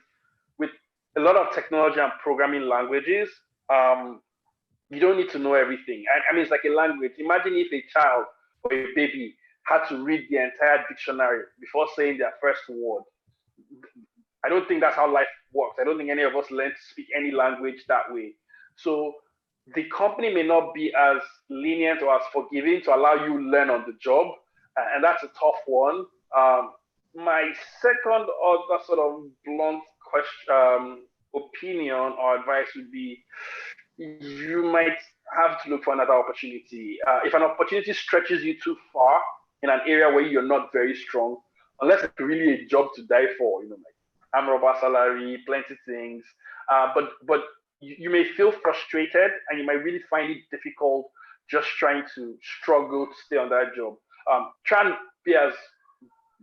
with a lot of technology and programming languages, you don't need to know everything. I mean, it's like a language. Imagine if a child or a baby had to read the entire dictionary before saying their first word. I don't think that's how life works. I don't think any of us learn to speak any language that way. So the company may not be as lenient or as forgiving to allow you learn on the job, and that's a tough one. My second other sort of blunt question, opinion or advice would be, you might have to look for another opportunity. If an opportunity stretches you too far in an area where you're not very strong, unless it's really a job to die for, like arm-robber salary, plenty things, but you may feel frustrated and you might really find it difficult just trying to struggle to stay on that job. Try and be as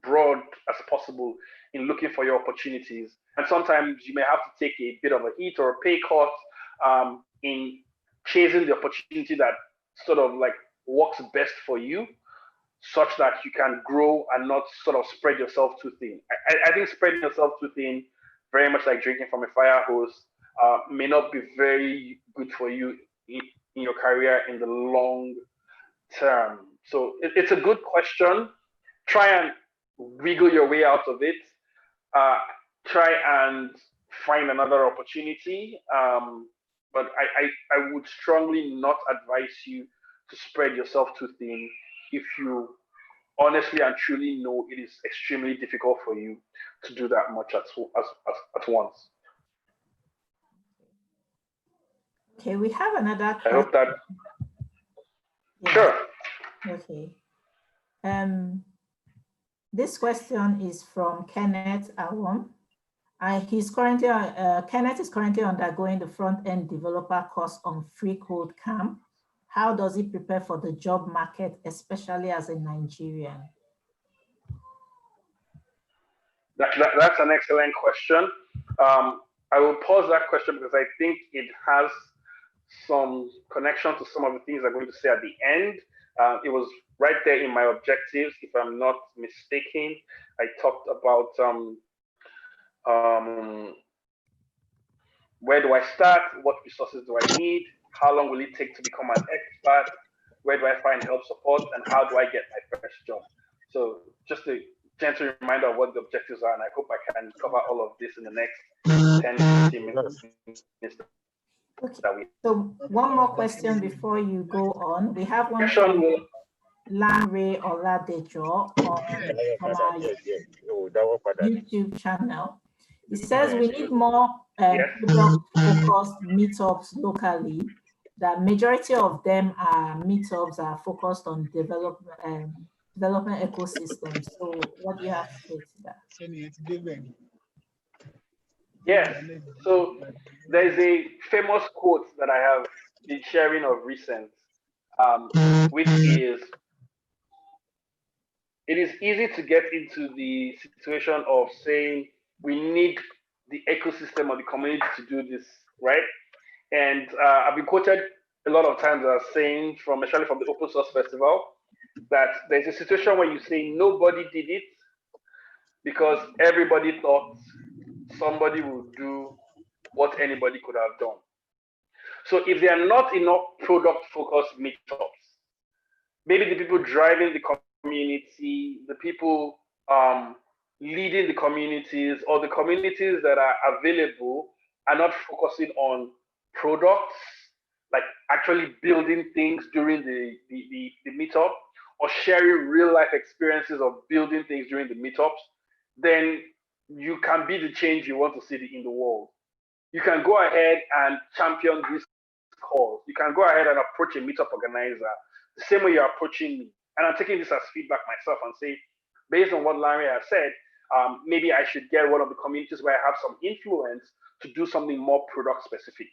broad as possible in looking for your opportunities. And sometimes you may have to take a bit of a hit or a pay cut in chasing the opportunity that sort of like works best for you, such that you can grow and not sort of spread yourself too thin. I think spreading yourself too thin, very much like drinking from a fire hose, may not be very good for you in your career in the long term. So it's a good question. Try and wiggle your way out of it. Try and find another opportunity. But I would strongly not advise you to spread yourself too thin if you honestly and truly know it is extremely difficult for you to do that much at once. Okay, we have another question. I hope that. Yeah. Sure. Okay. This question is from Kenneth Awam. Kenneth is currently undergoing the front-end developer course on Free Code Camp. How does he prepare for the job market, especially as a Nigerian? That's an excellent question. I will pause that question because I think it has some connection to some of the things I'm going to say at the end. It was right there in my objectives, if I'm not mistaken. I talked about where do I start? What resources do I need? How long will it take to become an expert? Where do I find help support? And how do I get my first job? So just a gentle reminder of what the objectives are, and I hope I can cover all of this in the next 10 to 15 minutes. Okay. So one more question before you go on. We have one Question from will Lanre Oladejo from our YouTube channel. It says we need more product-focused meetups locally. The majority of them are meetups are focused on development ecosystems. So what do you have to say to that? Yes. So there's a famous quote that I have been sharing of recent, which is, it is easy to get into the situation of saying we need the ecosystem or the community to do this, right? And I've been quoted a lot of times as saying, especially from the Open Source Festival, that there's a situation where you say nobody did it because everybody thought somebody would do what anybody could have done. So if there are not enough product-focused meetups, maybe the people driving the community, the people leading the communities, or the communities that are available are not focusing on products, like actually building things during the meetup, or sharing real life experiences of building things during the meetups, then you can be the change you want to see in the world. You can go ahead and champion this cause. You can go ahead and approach a meetup organizer the same way you're approaching me. And I'm taking this as feedback myself and say, based on what Larry has said, maybe I should get one of the communities where I have some influence to do something more product specific.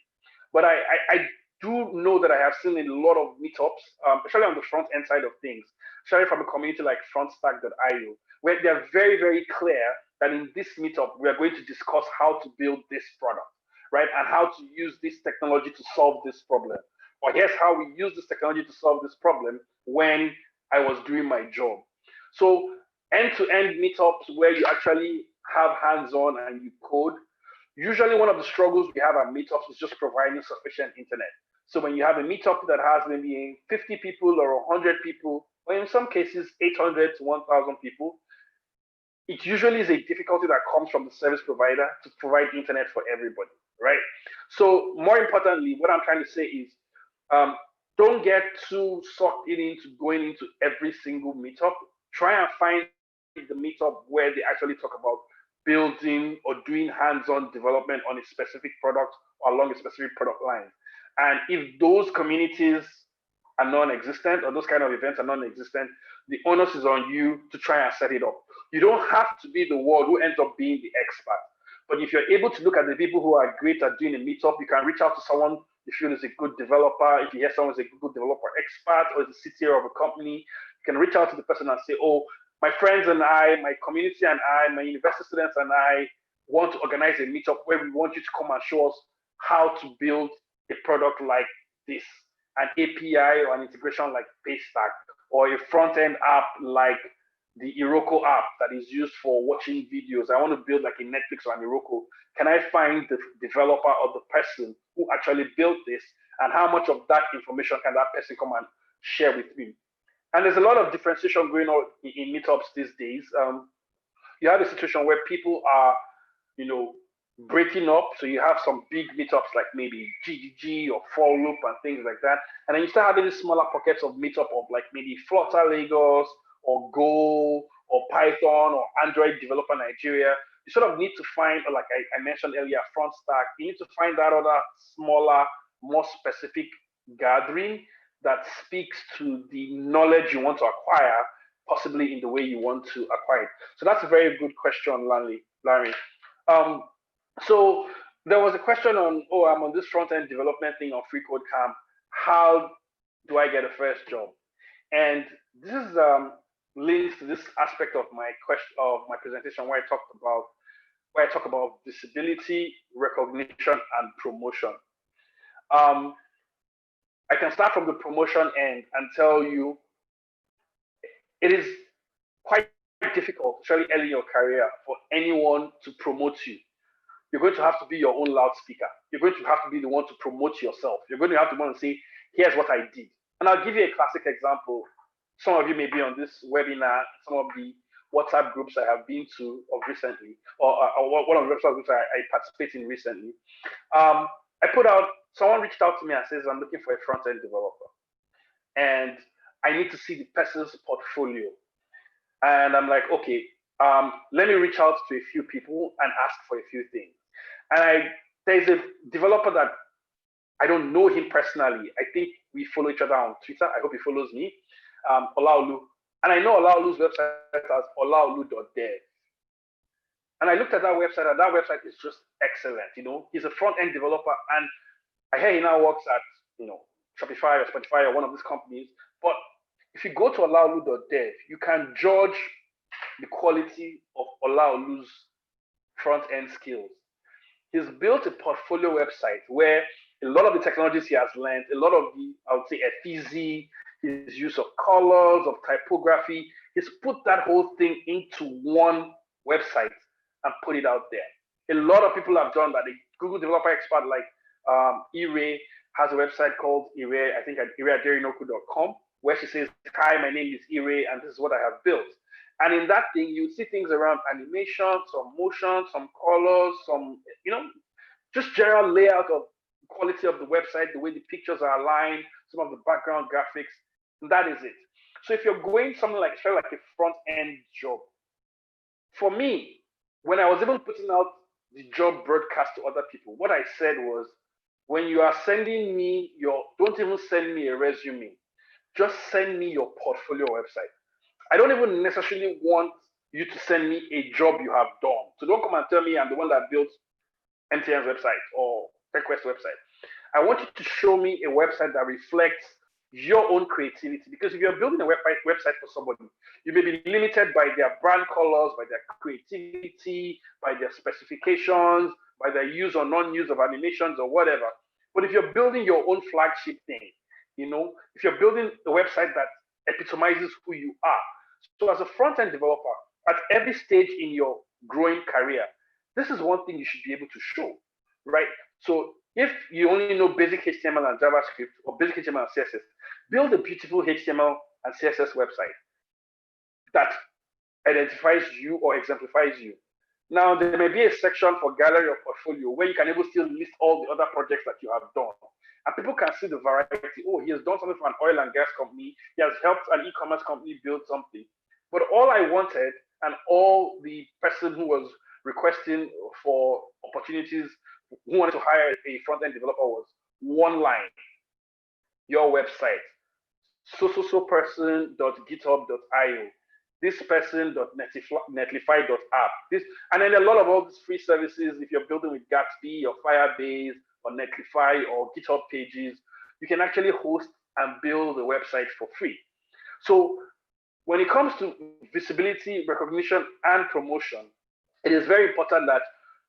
But I do know that I have seen a lot of meetups, especially on the front end side of things, especially from a community like frontstack.io, where they're very, very clear that in this meetup, we are going to discuss how to build this product, right? And how to use this technology to solve this problem. Or here's how we use this technology to solve this problem when I was doing my job. So end-to-end meetups where you actually have hands-on and you code. Usually one of the struggles we have at meetups is just providing sufficient internet. So when you have a meetup that has maybe 50 people or 100 people, or in some cases 800 to 1,000 people, it usually is a difficulty that comes from the service provider to provide internet for everybody, right? So more importantly, what I'm trying to say is, don't get too sucked into going into every single meetup. Try and find the meetup where they actually talk about building or doing hands-on development on a specific product or along a specific product line. And if those communities are non-existent, or those kind of events are non-existent, the onus is on you to try and set it up. You don't have to be the one who ends up being the expert. But if you're able to look at the people who are great at doing a meetup, you can reach out to someone if you feel is a good developer, if you hear someone is a good developer expert or is a CTO of a company, you can reach out to the person and say, oh, my friends and I, my community and I, my university students and I want to organize a meetup where we want you to come and show us how to build a product like this, an API or an integration like Paystack, or a front-end app like the Iroko app that is used for watching videos. I want to build like a Netflix or an Iroko. Can I find the developer or the person who actually built this, and how much of that information can that person come and share with me? And there's a lot of differentiation going on in meetups these days. You have a situation where people are, breaking up. So you have some big meetups like maybe GGG or For Loop and things like that. And then you start having these smaller pockets of meetup of like maybe Flutter Lagos or Go or Python or Android Developer Nigeria. You sort of need to find, like I mentioned earlier, Frontstack. You need to find that other smaller, more specific gathering that speaks to the knowledge you want to acquire, possibly in the way you want to acquire it. So that's a very good question, Larry. So there was a question on, oh, I'm on this front-end development thing on Free Code Camp. How do I get a first job? And this is links to this aspect of my question of my presentation where I talk about visibility, recognition, and promotion. I can start from the promotion end and tell you it is quite difficult, especially early in your career, for anyone to promote you. You're going to have to be your own loudspeaker. You're going to have to be the one to promote yourself. You're going to have to want to say, here's what I did. And I'll give you a classic example. Some of you may be on this webinar, some of the WhatsApp groups I have been to of recently, or one of the WhatsApp groups I participate in recently. I put out, someone reached out to me and says, I'm looking for a front-end developer. And I need to see the person's portfolio. And I'm like, okay, let me reach out to a few people and ask for a few things. And there's a developer that I don't know him personally. I think we follow each other on Twitter. I hope he follows me, Olaolu. And I know Olaolu's website as olaolu.dev. And I looked at that website, and that website is just excellent. You know, he's a front-end developer, and I hear he now works at, you know, Shopify or Spotify or one of these companies. But if you go to olaolu.dev, you can judge the quality of Olaolu's front-end skills. He's built a portfolio website where a lot of the technologies he has learned, a lot of the, I would say, effigy, his use of colors, of typography, he's put that whole thing into one website and put it out there. A lot of people have done that. The Google developer expert like Ire has a website called Ire, I think at ire@derinoku.com, where she says, hi, my name is Ire, and this is what I have built. And in that thing, you see things around animation, some motion, some colors, some, you know, just general layout of quality of the website, the way the pictures are aligned, some of the background graphics, and that is it. So if you're going something like a front-end job, for me, when I was even putting out the job broadcast to other people, what I said was, when you are sending me don't even send me a resume, just send me your portfolio website. I don't even necessarily want you to send me a job you have done. So don't come and tell me I'm the one that built MTN's website or TechQuest website. I want you to show me a website that reflects your own creativity. Because if you're building a website for somebody, you may be limited by their brand colors, by their creativity, by their specifications, by their use or non-use of animations or whatever. But if you're building your own flagship thing, you know, if you're building a website that epitomizes who you are. So as a front-end developer, at every stage in your growing career, this is one thing you should be able to show, right? So if you only know basic HTML and JavaScript or basic HTML and CSS, build a beautiful HTML and CSS website that identifies you or exemplifies you. Now, there may be a section for gallery or portfolio where you can able still list all the other projects that you have done. And people can see the variety. Oh, he has done something for an oil and gas company. He has helped an e-commerce company build something. But all I wanted, and all the person who was requesting for opportunities, who wanted to hire a front-end developer, was one line: your website, so-person.github.io, this person.netlify.app. And then a lot of all these free services, if you're building with Gatsby or Firebase or Netlify or GitHub pages, you can actually host and build a website for free. So when it comes to visibility, recognition, and promotion, it is very important that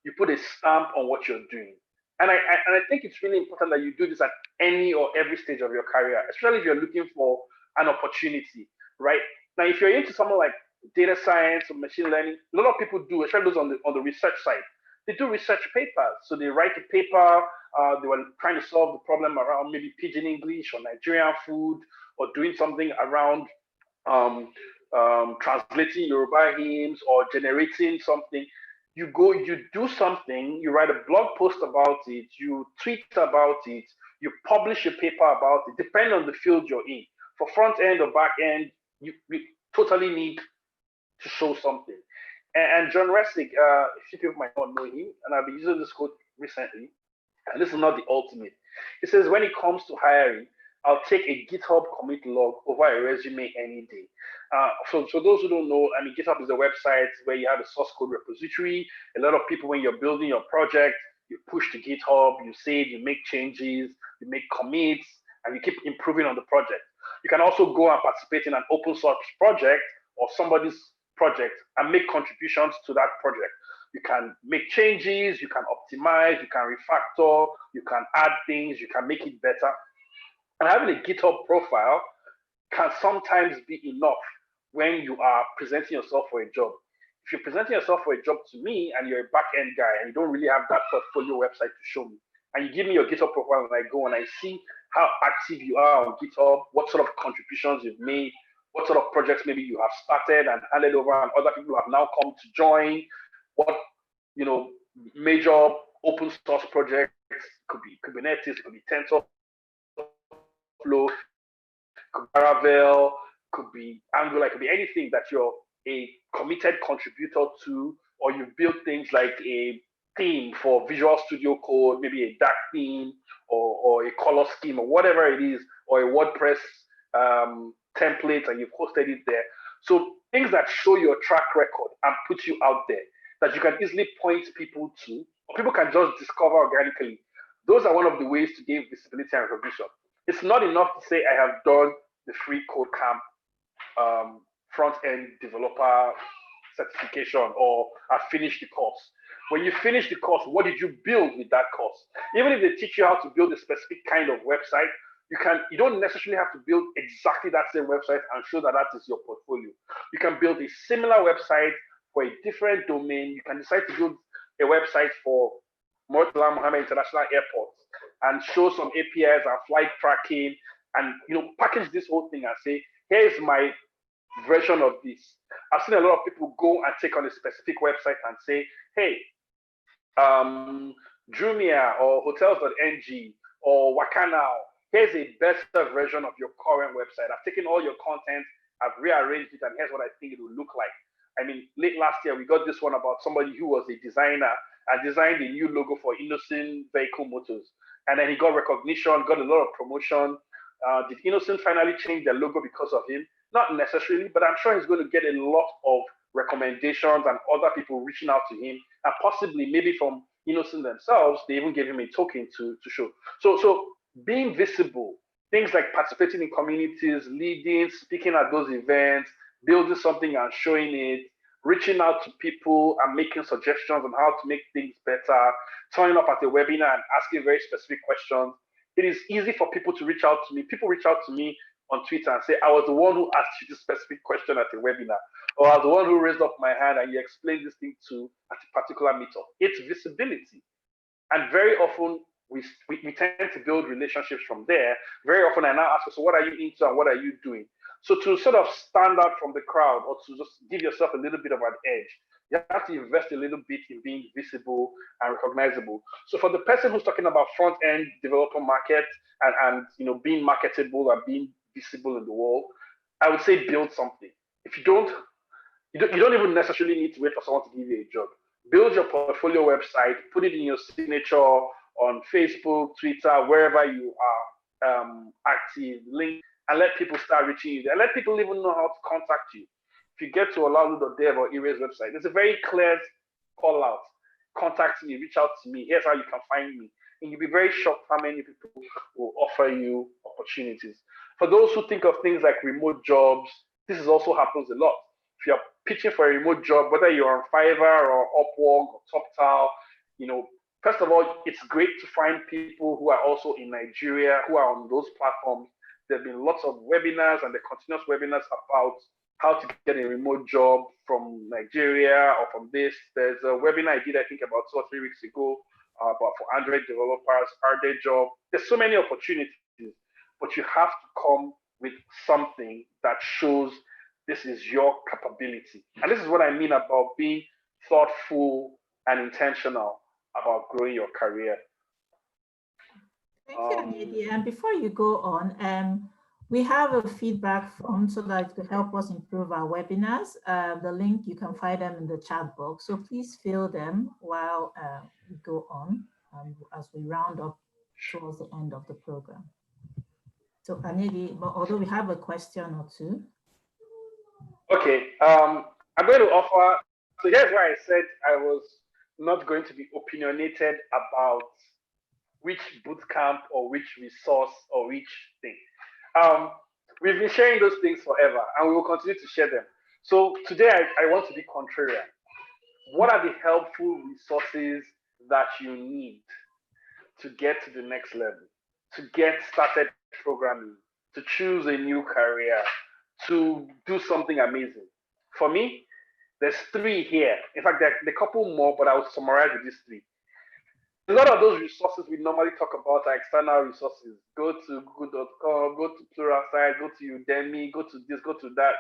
you put a stamp on what you're doing. And I think it's really important that you do this at any or every stage of your career, especially if you're looking for an opportunity, right? Now, if you're into something like data science or machine learning, a lot of people do, especially those on the research side. They do research papers. So they write a paper, they were trying to solve the problem around maybe Pidgin English or Nigerian food, or doing something around translating Yoruba hymns or generating something. You go, you do something, you write a blog post about it, you tweet about it, you publish a paper about it, depending on the field you're in. For front end or back end, you totally need to show something. And John Resnick, a few people might not know him, and I've been using this quote recently, and this is not the ultimate. He says, when it comes to hiring, I'll take a GitHub commit log over a resume any day. So those who don't know, I mean, GitHub is a website where you have a source code repository. A lot of people, when you're building your project, you push to GitHub, you save, you make changes, you make commits, and you keep improving on the project. You can also go and participate in an open source project or somebody's project and make contributions to that project. You can make changes, you can optimize, you can refactor, you can add things, you can make it better. And having a GitHub profile can sometimes be enough when you are presenting yourself for a job. If you're presenting yourself for a job to me and you're a back-end guy and you don't really have that portfolio website to show me, and you give me your GitHub profile and I go and I see how active you are on GitHub, what sort of contributions you've made, what sort of projects maybe you have started and handed over and other people have now come to join, what major open source projects could be Kubernetes, it could be TensorFlow, could be Laravel, could be Angular, it could be anything that you're a committed contributor to, or you build things like a theme for Visual Studio Code, maybe a dark theme or a color scheme or whatever it is, or a WordPress template, and you've hosted it there. So things that show your track record and put you out there that you can easily point people to, or people can just discover organically. Those are one of the ways to gain visibility and recognition. It's not enough to say I have done the free code camp front-end developer certification or I finished the course. When you finish the course, what did you build with that course? Even if they teach you how to build a specific kind of website, you don't necessarily have to build exactly that same website and show that that is your portfolio. You can build a similar website for a different domain. You can decide to build a website for Murtala Mohammed International Airport and show some APIs and flight tracking and package this whole thing and say, here's my version of this. I've seen a lot of people go and take on a specific website and say, hey, Jumia or hotels.ng or Wakanao, here's a better version of your current website. I've taken all your content, I've rearranged it, and here's what I think it will look like. I mean, late last year, we got this one about somebody who was a designer and designed a new logo for Innocent Vehicle Motors. And then he got recognition, got a lot of promotion. Did Innocent finally change their logo because of him? Not necessarily, but I'm sure he's going to get a lot of recommendations and other people reaching out to him, and possibly maybe from Innocent themselves, they even gave him a token to show. So being visible, things like participating in communities, leading, speaking at those events, building something and showing it, reaching out to people and making suggestions on how to make things better, turning up at a webinar and asking very specific questions. It is easy for people to reach out to me. People reach out to me on Twitter and say, I was the one who asked you this specific question at a webinar, or I was the one who raised up my hand and you explained this thing to at a particular meetup. It's visibility. And very often we tend to build relationships from there. Very often I now ask, so what are you into and what are you doing? So to sort of stand out from the crowd or to just give yourself a little bit of an edge, you have to invest a little bit in being visible and recognizable. So for the person who's talking about front-end developer market and being marketable and being visible in the world, I would say build something. If you don't even necessarily need to wait for someone to give you a job. Build your portfolio website, put it in your signature on Facebook, Twitter, wherever you are active, link, and let people start reaching you there. Let people even know how to contact you. If you get to olalu.dev or Erase website, there's a very clear call out. Contact me, reach out to me. Here's how you can find me. And you'll be very shocked how many people will offer you opportunities. For those who think of things like remote jobs, this also happens a lot. If you're pitching for a remote job, whether you're on Fiverr or Upwork or TopTal, first of all, it's great to find people who are also in Nigeria, who are on those platforms. There have been lots of webinars and the continuous webinars about how to get a remote job from Nigeria or from this. There's a webinar I did, I think, about 2 or 3 weeks ago about for Android developers, are their job. There's so many opportunities, but you have to come with something that shows this is your capability. And this is what I mean about being thoughtful and intentional about growing your career. Thank you, Amedi. And before you go on, we have a feedback form so that it could help us improve our webinars. The link, you can find them in the chat box. So please fill them while we go on as we round up towards the end of the program. So Anidi, but although we have a question or two. Okay, I'm going to offer, so here's why I said I was not going to be opinionated about which bootcamp or which resource or which thing. We've been sharing those things forever and we will continue to share them. So today I want to be contrarian. What are the helpful resources that you need to get to the next level, to get started programming, to choose a new career, to do something amazing? For me, there's three here. In fact, there are a couple more, but I will summarize with these three. A lot of those resources we normally talk about are external resources. Go to google.com, go to Pluralsight, go to Udemy, go to this, go to that.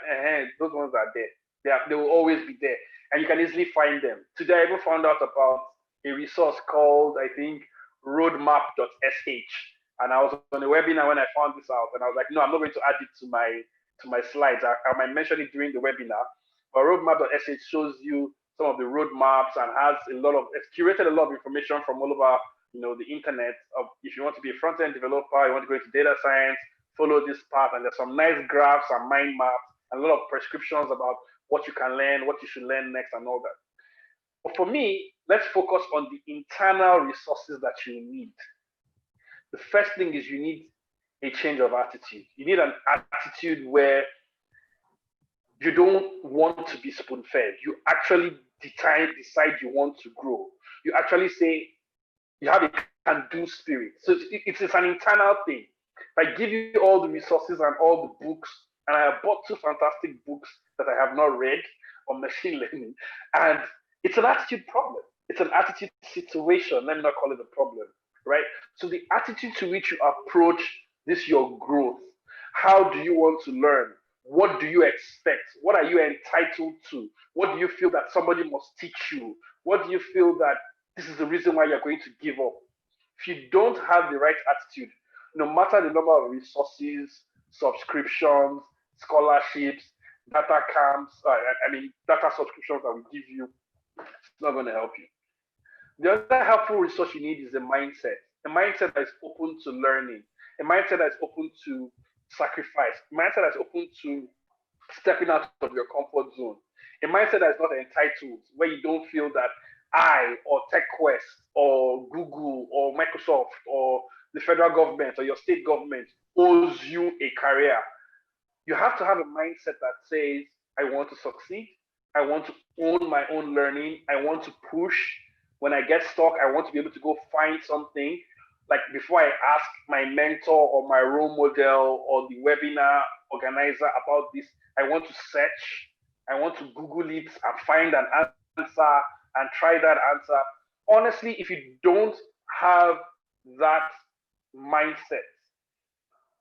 Those ones are there. They will always be there. And you can easily find them. Today, I even found out about a resource called, I think, roadmap.sh. And I was on a webinar when I found this out. And I was like, no, I'm not going to add it to my slides. I might mention it during the webinar. But roadmap.sh shows you some of the roadmaps and has it's curated a lot of information from all over, the internet. If you want to be a front-end developer, you want to go into data science, follow this path, and there's some nice graphs and mind maps and a lot of prescriptions about what you can learn, what you should learn next, and all that. But for me, let's focus on the internal resources that you need. The first thing is you need a change of attitude. You need an attitude where you don't want to be spoon-fed. You actually decide you want to grow. You actually say you have a can-do spirit. So it's an internal thing. I give you all the resources and all the books, and I have bought 2 fantastic books that I have not read on machine learning, and it's an attitude problem. It's an attitude situation. Let me not call it a problem, right? So the attitude to which you approach this your growth. How do you want to learn? What do you expect? What are you entitled to? What do you feel that somebody must teach you? What do you feel that this is the reason why you're going to give up? If you don't have the right attitude, no matter the number of resources, subscriptions, scholarships, data camps, data subscriptions that we give you, it's not going to help you. The other helpful resource you need is a mindset that is open to learning, a mindset that is open to sacrifice, a mindset that is open to stepping out of your comfort zone, a mindset that is not entitled, where you don't feel that I or TechQuest or Google or Microsoft or the federal government or your state government owes you a career. You have to have a mindset that says, I want to succeed. I want to own my own learning. I want to push. When I get stuck, I want to be able to go find something. Like before I ask my mentor or my role model or the webinar organizer about this, I want to search. I want to Google it and find an answer and try that answer. Honestly, if you don't have that mindset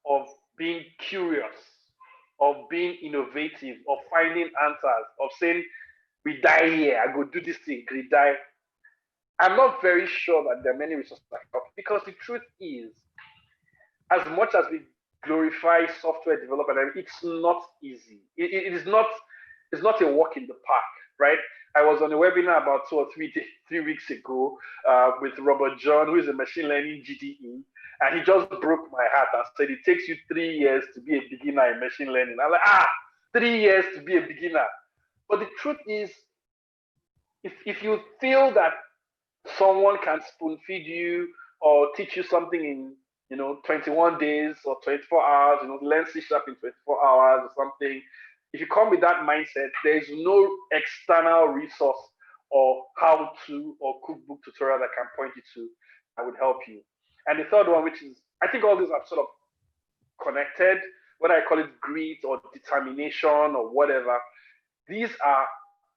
of being curious, of being innovative, of finding answers, of saying, we die here, I go do this thing, we die. I'm not very sure that there are many resources like that, because the truth is, as much as we glorify software development, it's not easy. It's not a walk in the park, right? I was on a webinar about 2 or 3 weeks ago with Robert John, who is a machine learning GDE, and he just broke my heart and said it takes you 3 years to be a beginner in machine learning. I'm like, 3 years to be a beginner. But the truth is, if you feel that someone can spoon feed you or teach you something in 21 days or 24 hours, learn C# in 24 hours or something. If you come with that mindset, there's no external resource or how-to or cookbook tutorial that can point you to that would help you. And the third one, which is, I think all these are sort of connected, whether I call it grit or determination or whatever, these are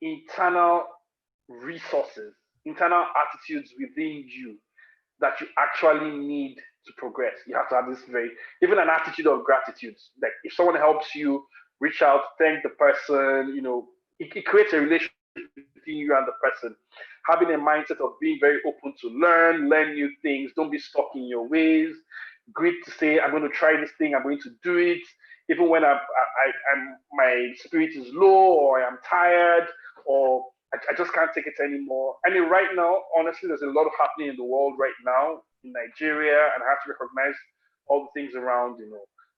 internal resources, internal attitudes within you that you actually need to progress. You have to have this even an attitude of gratitude. Like if someone helps you, reach out, thank the person, it creates a relationship between you and the person. Having a mindset of being very open to learn new things, don't be stuck in your ways. Grit to say, I'm going to try this thing, I'm going to do it, even when my spirit is low or I'm tired or I just can't take it anymore. I mean, right now, honestly, there's a lot happening in the world right now, in Nigeria, and I have to recognize all the things around,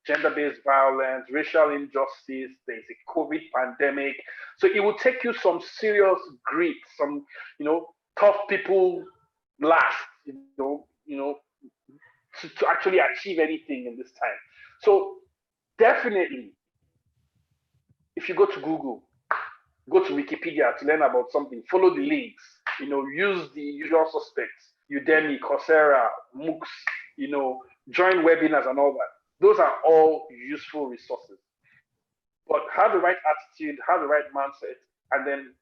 gender-based violence, racial injustice, there's a COVID pandemic. So it will take you some serious grit, some, tough people last, to actually achieve anything in this time. So definitely, if you go to Google, go to Wikipedia to learn about something, follow the links, use the usual suspects, Udemy, Coursera, MOOCs, join webinars and all that. Those are all useful resources. But have the right attitude, have the right mindset, and then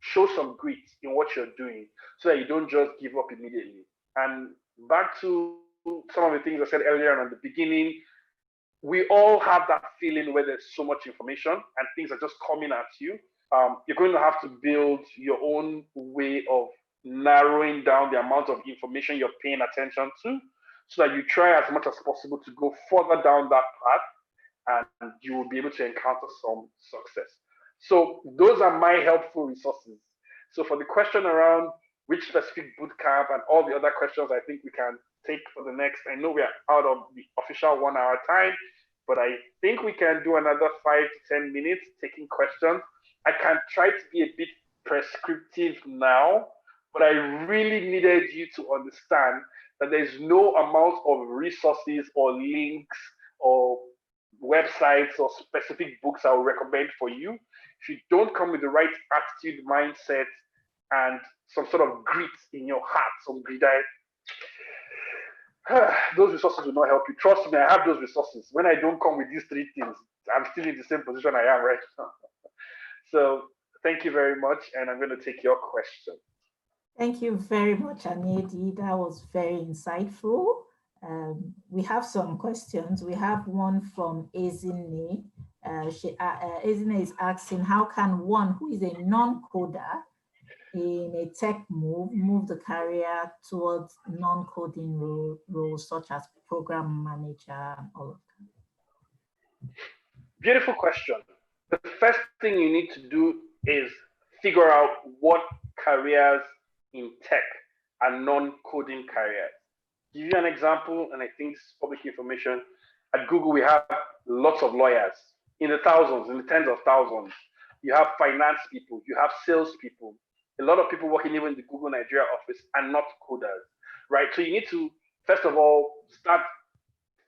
show some grit in what you're doing so that you don't just give up immediately. And back to some of the things I said earlier on the beginning, we all have that feeling where there's so much information and things are just coming at you. You're going to have to build your own way of narrowing down the amount of information you're paying attention to so that you try as much as possible to go further down that path and you will be able to encounter some success. So those are my helpful resources. So for the question around which specific bootcamp and all the other questions I think we can take for the next, I know we are out of the official 1 hour time, but I think we can do another 5 to 10 minutes taking questions. I can try to be a bit prescriptive now, but I really needed you to understand that there's no amount of resources or links or websites or specific books I will recommend for you. If you don't come with the right attitude, mindset, and some sort of grit in your heart, some grit, those resources will not help you. Trust me, I have those resources. When I don't come with these 3 things, I'm still in the same position I am right now. So thank you very much, and I'm going to take your question. Thank you very much, Anyedi. That was very insightful. We have some questions. We have one from Ezine. Ezine is asking, how can one who is a non-coder in a tech move the career towards non-coding roles such as program manager and all of that? Beautiful question. The first thing you need to do is figure out what careers in tech are non-coding careers. Give you an example, and I think this is public information. At Google, we have lots of lawyers in the thousands, in the tens of thousands. You have finance people, you have sales people. A lot of people working even in the Google Nigeria office are not coders, right? So you need to, first of all, start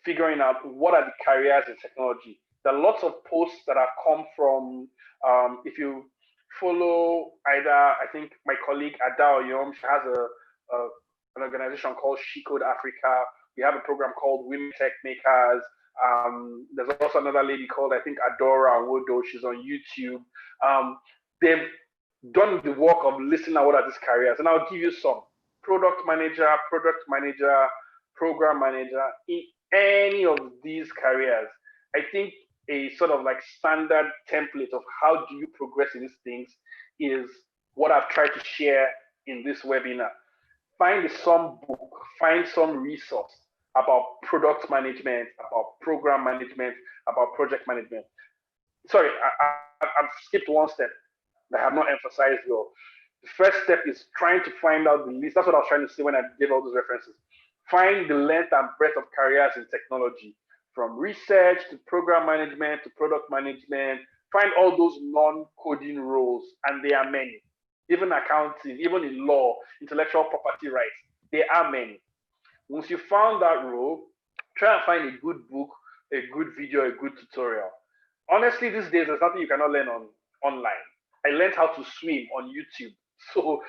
figuring out what are the careers in technology. There are lots of posts that have come from, if you follow either, I think my colleague Ada Oyom, she has an organization called She Code Africa. We have a program called Women Tech Makers. There's also another lady called, I think, Adora Wodo. She's on YouTube. They've done the work of listening at what are these careers. And I'll give you some. Product manager, program manager, in any of these careers. I think a sort of like standard template of how do you progress in these things is what I've tried to share in this webinar. Find some book, find some resource about product management, about program management, about project management. Sorry, I've skipped one step that I have not emphasized well. The first step is trying to find out the list. That's what I was trying to say when I gave all those references. Find the length and breadth of careers in technology, from research to program management to product management. Find all those non-coding roles, and there are many. Even accounting, even in law, intellectual property rights, there are many. Once you found that role, try and find a good book, a good video, a good tutorial. Honestly, these days, there's nothing you cannot learn online. I learned how to swim on YouTube. So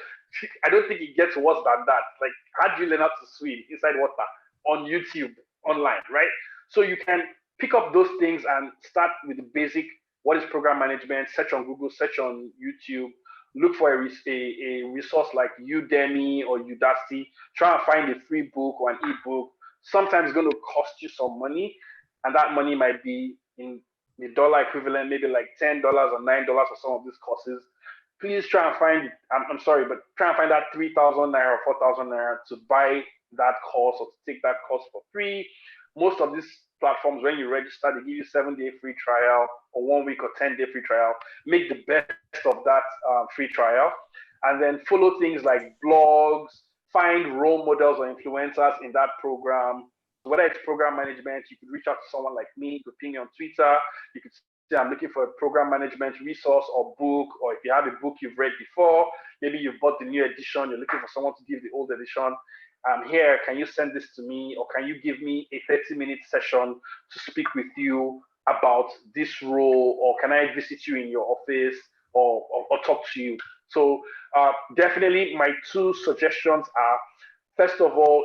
I don't think it gets worse than that. Like, how do you learn how to swim inside water? On YouTube, online, right? So you can pick up those things and start with the basic, what is program management, search on Google, search on YouTube, look for a resource like Udemy or Udacity, try and find a free book or an ebook. Sometimes it's going to cost you some money, and that money might be in the dollar equivalent, maybe like $10 or $9 for some of these courses. Please try and find, I'm sorry, but try and find that 3,000 Naira or 4,000 Naira to buy that course or to take that course for free. Most of these platforms, when you register, they give you 7-day free trial or 1 week or 10-day free trial. Make the best of that free trial, and then follow things like blogs, find role models or influencers in that program, whether it's program management, you could reach out to someone like me, you could ping me on Twitter, you could say I'm looking for a program management resource or book, or if you have a book you've read before, maybe you've bought the new edition, you're looking for someone to give the old edition. I'm here, can you send this to me, or can you give me a 30-minute session to speak with you about this role, or can I visit you in your office or talk to you? So definitely my two suggestions are, first of all,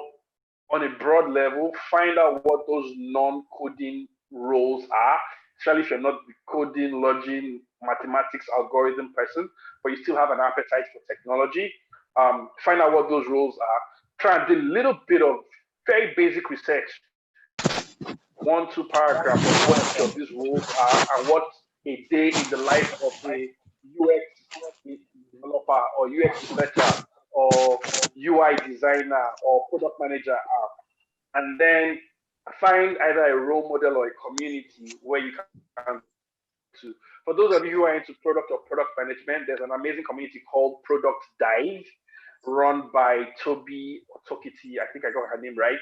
on a broad level, find out what those non-coding roles are, especially if you're not the coding, logic, mathematics, algorithm person, but you still have an appetite for technology. Find out what those roles are. Try and do a little bit of very basic research, 1-2 paragraphs of what each of these roles are and what a day in the life of a UX developer or UX researcher or UI designer or product manager are. And then find either a role model or a community where you can to. For those of you who are into product or product management, there's an amazing community called Product Dive, run by Toby or Tokiti, I think I got her name right.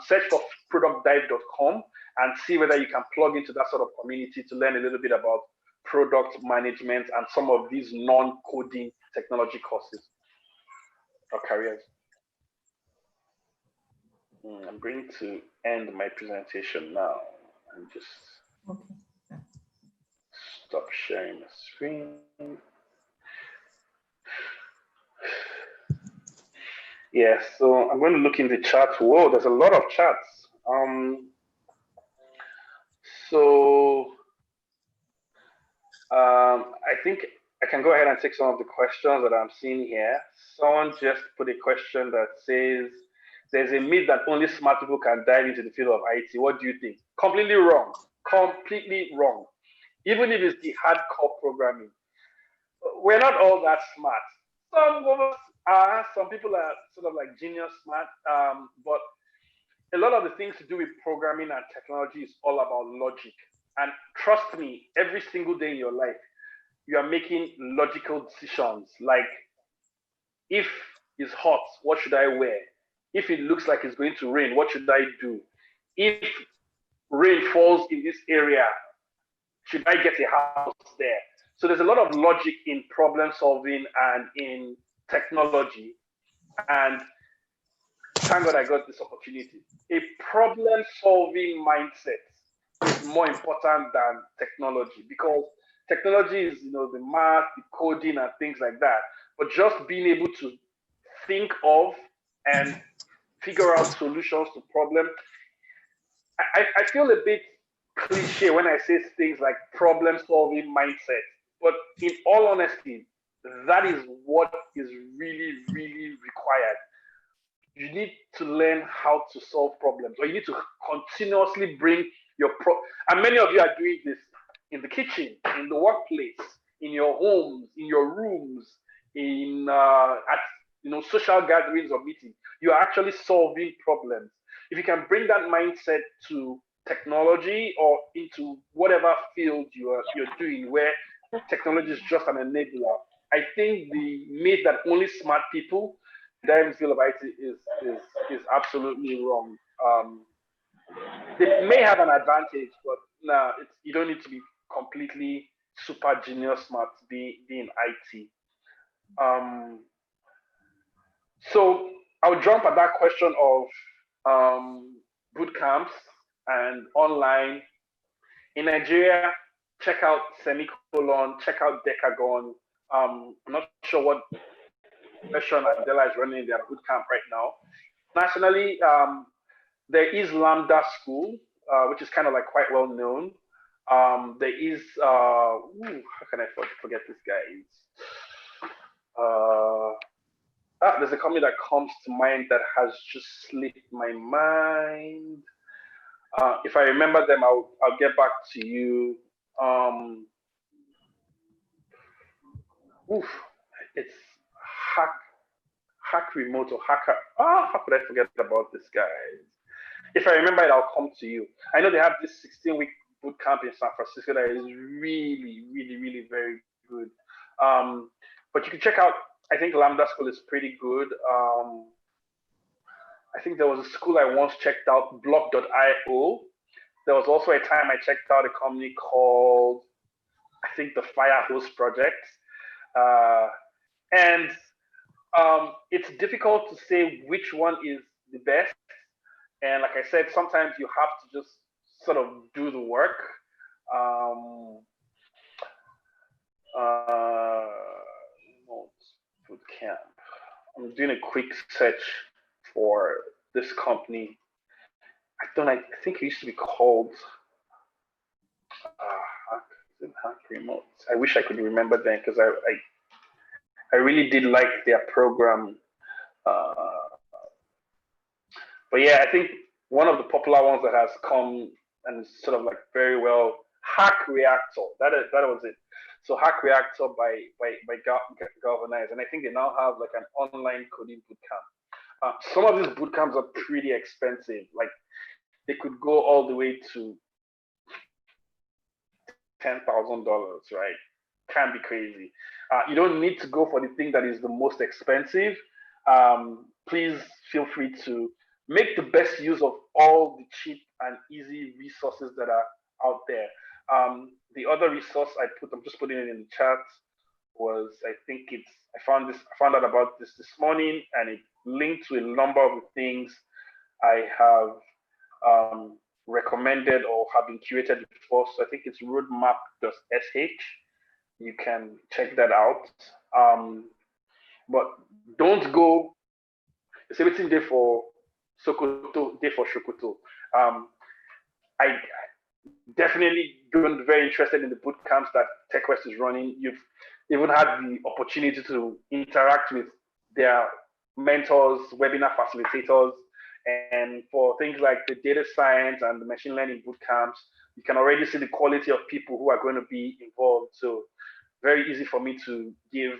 Search for productdive.com and see whether you can plug into that sort of community to learn a little bit about product management and some of these non-coding technology courses or careers. I'm going to end my presentation now and just stop sharing the screen. Yeah, so I'm going to look in the chat. Whoa, there's a lot of chats. I think I can go ahead and take some of the questions that I'm seeing here. Someone just put a question that says, there's a myth that only smart people can dive into the field of IT. What do you think? Completely wrong. Completely wrong. Even if it's the hardcore programming. We're not all that smart. Some of us are, some people are sort of like genius smart, but a lot of the things to do with programming and technology is all about logic. And trust me, every single day in your life, you are making logical decisions. Like, if it's hot, what should I wear? If it looks like it's going to rain, what should I do? If rain falls in this area, should I get a house there? So there's a lot of logic in problem solving and in technology. And thank God I got this opportunity. A problem solving mindset is more important than technology, because technology is, the math, the coding and things like that. But just being able to think of and figure out solutions to problems. I feel a bit cliche when I say things like problem solving mindset, but in all honesty, that is what is really, really required. You need to learn how to solve problems, or you need to continuously bring your and many of you are doing this in the kitchen, in the workplace, in your homes, in your rooms, in at social gatherings or meetings. You are actually solving problems. If you can bring that mindset to technology or into whatever field you're doing, where technology is just an enabler, I think the myth that only smart people dive into the field of IT is absolutely wrong. They may have an advantage, but you don't need to be completely super genius smart to be in IT. So I'll jump at that question of boot camps and online. In Nigeria, check out Semicolon, check out Decagon. I'm not sure what version Adela is running their boot camp right now. Nationally, there is Lambda School, which is kind of like quite well known. There is, how can I forget this guy? There's a company that comes to mind that has just slipped my mind. If I remember them, I'll get back to you. It's Hack Remote or Hacker. How could I forget about this guy? If I remember it, I'll come to you. I know they have this 16-week boot camp in San Francisco that is really, really, really very good. But you can check out, I think Lambda School is pretty good. I think there was a school I once checked out, block.io. There was also a time I checked out a company called, I think, the Firehose Project. And it's difficult to say which one is the best. And like I said, sometimes you have to just sort of do the work. Boot camp. I'm doing a quick search for this company. I think it used to be called Hack Remote. I wish I could remember then, because I really did like their program. But yeah, I think one of the popular ones that has come and sort of like very well, Hack Reactor. That was it. So Hack Reactor by Galvanize, and I think they now have like an online coding bootcamp. Some of these bootcamps are pretty expensive. Like they could go all the way to $10,000, right? Can be crazy. You don't need to go for the thing that is the most expensive. Please feel free to make the best use of all the cheap and easy resources that are out there. The other resource I'm just putting it in the chat, was I found out about this morning, and it linked to a number of the things I have recommended or have been curated before. So I think it's roadmap.sh. You can check that out. But don't go. It's everything there for Sokoto, there for Shokoto. I definitely been very interested in the boot camps that TechQuest is running. You've even had the opportunity to interact with their mentors, webinar facilitators, and for things like the data science and the machine learning boot camps, you can already see the quality of people who are going to be involved. So very easy for me to give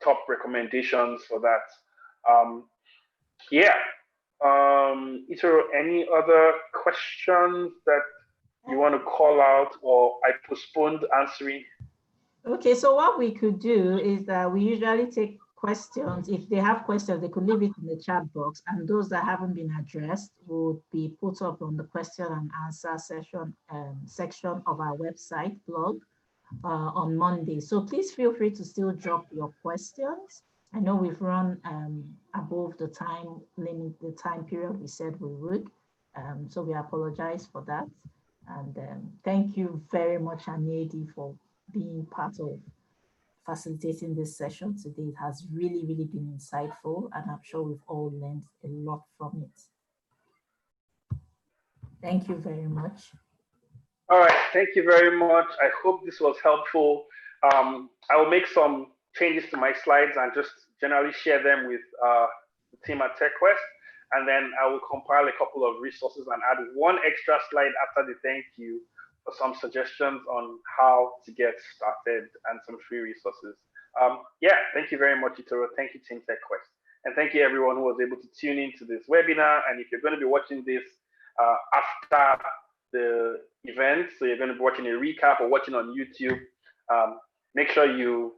top recommendations for that. Is there any other questions that you want to call out, or I postponed answering? Okay, so what we could do is that we usually take questions. If they have questions, they could leave it in the chat box, and those that haven't been addressed will be put up on the question and answer section of our website blog on Monday. So please feel free to still drop your questions. I know we've run above the time limit, the time period we said we would. So we apologize for that. And thank you very much, Anyedi, for being part of facilitating this session today. It has really, really been insightful, and I'm sure we've all learned a lot from it. Thank you very much. All right, thank you very much. I hope this was helpful. I will make some changes to my slides and just generally share them with the team at TechQuest. And then I will compile a couple of resources and add one extra slide after the thank you for some suggestions on how to get started and some free resources. Thank you very much, Itoro. Thank you, Team TechQuest. And thank you everyone who was able to tune into this webinar. And if you're going to be watching this after the event, so you're going to be watching a recap or watching on YouTube, make sure you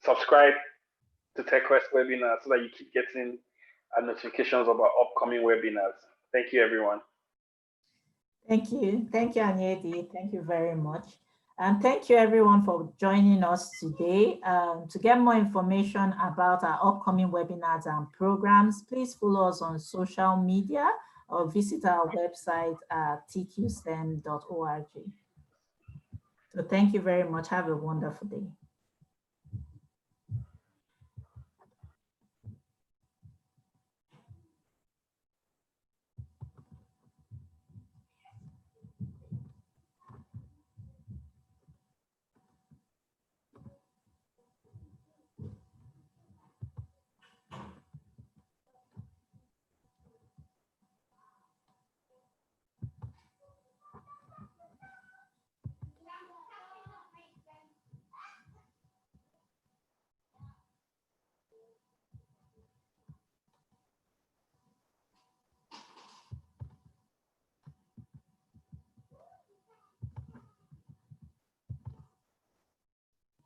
subscribe to TechQuest webinar so that you keep getting notifications about upcoming webinars. Thank you, everyone. Thank you. Thank you, Anyedi. Thank you very much. And thank you, everyone, for joining us today. To get more information about our upcoming webinars and programs, please follow us on social media or visit our website at tqstem.org. So thank you very much. Have a wonderful day.